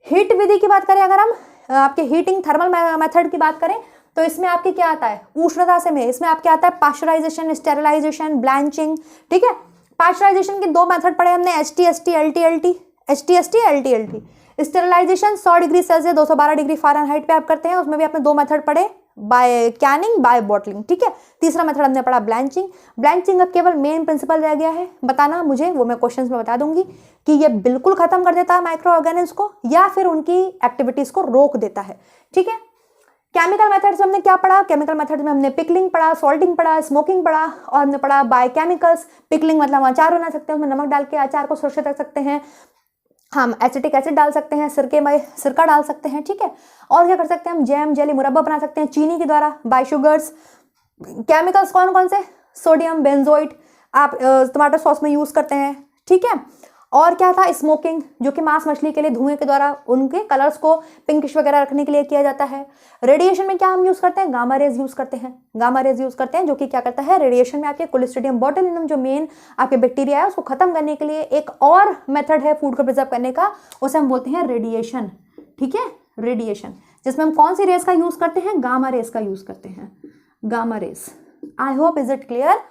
हीट विधि की बात करें, अगर हम आपके हीटिंग थर्मल मेथड की बात करें, तो इसमें आपके क्या आता है, उष्णता से में इसमें आपके आता है पाश्चराइजेशन, स्टेरिलाइजेशन, ब्लैंचिंग, ठीक है। पाश्चराइजेशन के 2 मेथड पढ़े हमने, HTST, LTLT। Sterilisation 100 degree Celsius 212 degree Fahrenheit पे आप करते हैं, उसमें भी आपने 2 मेथड पढ़े, बाय कैनिंग, बाय बॉटलिंग, ठीक है। तीसरा मेथड हमने पढ़ा ब्लैंचिंग। ब्लैंचिंग का केवल मेन प्रिंसिपल रह गया है बताना मुझे, वो मैं क्वेश्चंस में बता दूंगी कि ये बिल्कुल खत्म कर देता है माइक्रो ऑर्गेनिज्म को, या फिर उनकी एक्टिविटीज को रोक देता है, ठीक है। केमिकल मेथड्स में हमने क्या पढ़ा, केमिकल मेथड में हमने पिकलिंग पढ़ा, सॉल्टिंग पढ़ा, स्मोकिंग पढ़ा, और हमने पढ़ा बाय केमिकल्स। पिकलिंग मतलब अचार बना सकते हैं, उसमें नमक डाल के अचार को सुरक्षित रख सकते हैं, हम एसिटिक एसिड डाल सकते हैं, सिरका डाल सकते हैं, ठीक है। और क्या कर सकते हैं हम, जैम, जेली, मुरब्बा बना सकते हैं चीनी के द्वारा, बाय शुगर्स। केमिकल्स कौन कौन से, सोडियम बेंजोइट आप टमाटो सॉस में यूज करते हैं, ठीक है। और क्या था, स्मोकिंग, जो कि मांस मछली के लिए धुएं के द्वारा उनके कलर्स को पिंकिश वगैरह रखने के लिए किया जाता है। रेडिएशन में क्या हम यूज करते हैं, गामा रेज यूज करते हैं, गामा रेज यूज करते हैं, जो कि क्या करता है, रेडिएशन में आपके क्लोस्ट्रीडियम बोटुलिनम जो मेन आपके बैक्टीरिया है उसको खत्म करने के लिए एक और मेथड है फूड को प्रिजर्व करने का, उसे हम बोलते हैं रेडिएशन, ठीक है, रेडिएशन। जिसमें हम कौन सी रेस का यूज करते हैं, गामा रेस का यूज करते हैं, gamma rays. I hope is it clear,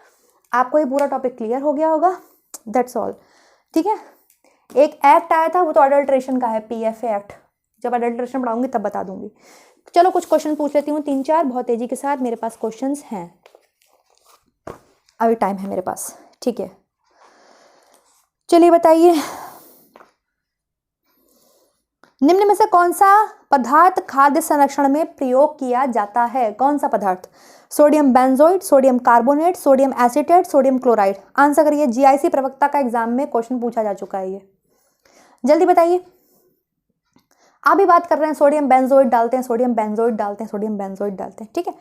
आपको ये पूरा टॉपिक क्लियर हो गया होगा, दैट्स ऑल, ठीक है। एक एक्ट आया था, वो तो अडल्ट्रेशन का है, PFA एक्ट, जब अडल्ट्रेशन पढ़ाऊंगी तब बता दूंगी। चलो कुछ क्वेश्चन पूछ लेती हूँ, 3-4 बहुत तेजी के साथ, मेरे पास क्वेश्चंस हैं, अभी टाइम है मेरे पास, ठीक है। चलिए बताइए, निम्न में से कौन सा पदार्थ खाद्य संरक्षण में प्रयोग किया जाता है? कौन सा पदार्थ? Sodium benzoate, sodium carbonate, sodium acetate, sodium chloride. Answer करिए। जीआईसी प्रवक्ता का एग्जाम में क्वेश्चन पूछा जा चुका है ये, जल्दी बताइए। अभी बात कर रहे हैं सोडियम बेंजोइड डालते हैं, सोडियम बेंजोइड डालते हैं, सोडियम बेंजोइड डालते हैं, ठीक है।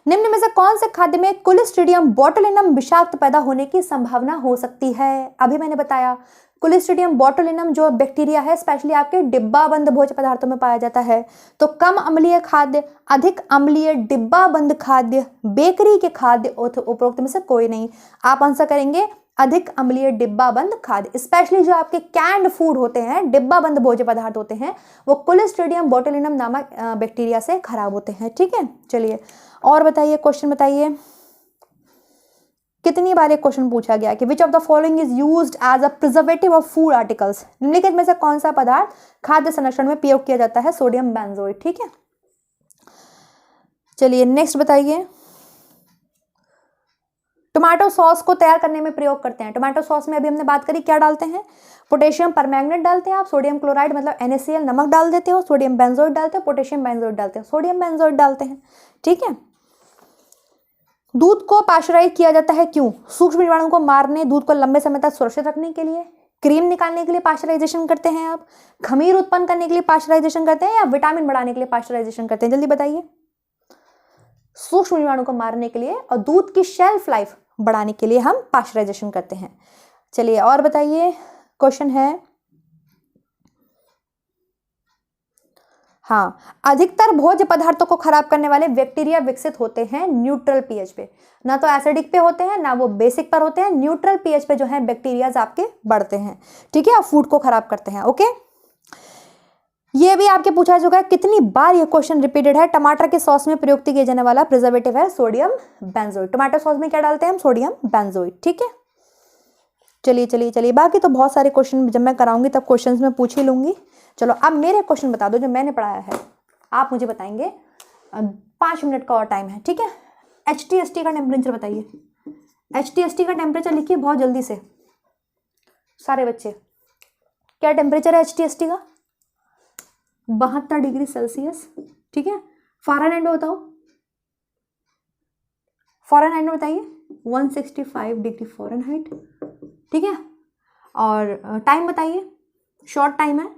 निम्न में से कौन से खाद्य में क्लोस्ट्रीडियम बोटुलिनम विषाक्त पैदा होने की संभावना हो सकती है? अभी मैंने बताया क्लोस्ट्रीडियम बोटुलिनम जो बैक्टीरिया है स्पेशली आपके डिब्बाबंद भोज्य पदार्थों में पाया जाता है। तो कम अम्लीय खाद्य, अधिक अम्लीय डिब्बाबंद खाद्य, बेकरी के खाद्य, उपरोक्त में से कोई नहीं। आप आंसर करेंगे अधिक अम्लीय डिब्बाबंद खाद्य। स्पेशली जो आपके कैंड फूड होते हैं, डिब्बाबंद भोज्य पदार्थ होते हैं, वो क्लोस्ट्रीडियम बोटुलिनम नामक बैक्टीरिया से खराब होते हैं, ठीक है। चलिए और बताइए, क्वेश्चन बताइए। कितनी बार एक क्वेश्चन पूछा गया कि which of the following is used as a preservative of food articles? निम्नलिखित में से कौन सा पदार्थ खाद्य संरक्षण में प्रयोग किया जाता है? सोडियम बेंजोइड, ठीक है। चलिए नेक्स्ट बताइए। टोमेटो सॉस को तैयार करने में प्रयोग करते हैं। टोमेटो सॉस में अभी हमने बात करी, क्या डालते हैं? पोटेशियम परमैंगनेट डालते हैं आप, सोडियम क्लोराइड मतलब NaCl नमक डाल देते हो, सोडियम बेंजोइड डालते हो, पोटेशियम बेंजोइड डालते हो, सोडियम बेंजोइड डालते हैं, ठीक है। दूध को पाश्चराइज किया जाता है क्यों? सूक्ष्म जीवाणु को मारने, दूध को लंबे समय तक सुरक्षित रखने के लिए, क्रीम निकालने के लिए पाश्चराइजेशन करते हैं आप, खमीर उत्पन्न करने के लिए पाश्चराइजेशन करते हैं, या विटामिन बढ़ाने के लिए पाश्चराइजेशन करते हैं? जल्दी बताइए। सूक्ष्म जीवाणु को मारने के लिए और दूध की शेल्फ लाइफ बढ़ाने के लिए हम पाश्चराइजेशन करते हैं। चलिए और बताइए, क्वेश्चन है, हाँ, अधिकतर भोज्य पदार्थों को खराब करने वाले बैक्टीरिया विकसित होते हैं न्यूट्रल पीएच पे, ना तो एसिडिक पे होते हैं ना वो बेसिक पर होते हैं। न्यूट्रल पीएच पे जो है बैक्टीरियाज आपके बढ़ते हैं, ठीक है, फूड को खराब करते हैं। ओके, ये भी आपके पूछा चुका है, कितनी बार ये क्वेश्चन रिपीटेड है। टमाटर के सॉस में प्रयुक्त किया जाने वाला प्रिजर्वेटिव है सोडियम बेंजोइड। टमाटर सॉस में क्या डालते हैं हम? सोडियम बेंजोइड, ठीक है। चलिए चलिए चलिए, बाकी तो बहुत सारे क्वेश्चन जब मैं कराऊंगी तब क्वेश्चंस में पूछ ही लूंगी। चलो अब मेरे क्वेश्चन बता दो जो मैंने पढ़ाया है, आप मुझे बताएंगे। 5 मिनट का और टाइम है, ठीक है। HTST का टेम्परेचर बताइए। HTST का टेम्परेचर लिखिए बहुत जल्दी से सारे बच्चे। क्या टेम्परेचर है HTST का? 72 डिग्री सेल्सियस, ठीक है। फ़ारेनहाइट में बताओ, फ़ारेनहाइट में बताइए। 165 डिग्री फ़ारेनहाइट, ठीक है। और टाइम बताइए, शॉर्ट टाइम है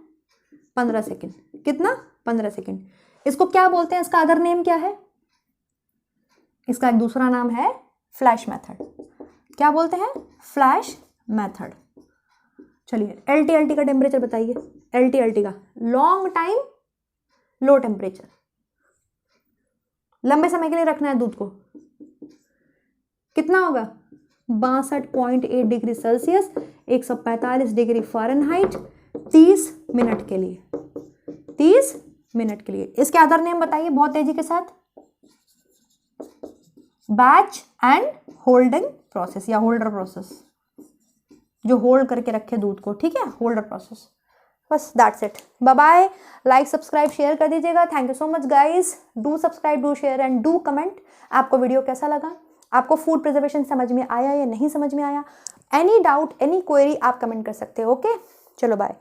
15 सेकेंड। कितना? 15 सेकेंड। इसको क्या बोलते हैं? इसका अदर नेम क्या है? इसका एक दूसरा नाम है फ्लैश मेथड। क्या बोलते हैं? Flash method. चलिए LT का टेम्परेचर बताइए। LT का लॉन्ग टाइम लो टेम्परेचर, लंबे समय के लिए रखना है दूध को। कितना होगा? 62.8 degree Celsius, 145 degree Fahrenheit, 30 minute के लिए। 30 मिनट के लिए। इसके अदर नेम बताइए बहुत तेजी के साथ। बैच एंड होल्डिंग प्रोसेस या होल्डर प्रोसेस, जो होल्ड करके रखे दूध को, ठीक है, होल्डर प्रोसेस। बस that's it. Bye bye. Like subscribe share कर दीजिएगा। Thank you so much guys. Do subscribe, do share and do comment. आपको वीडियो कैसा लगा? आपको फूड प्रिजर्वेशन समझ में आया या नहीं समझ में आया? एनी डाउट, एनी क्वेरी आप कमेंट कर सकते हो। ओके, चलो बाय।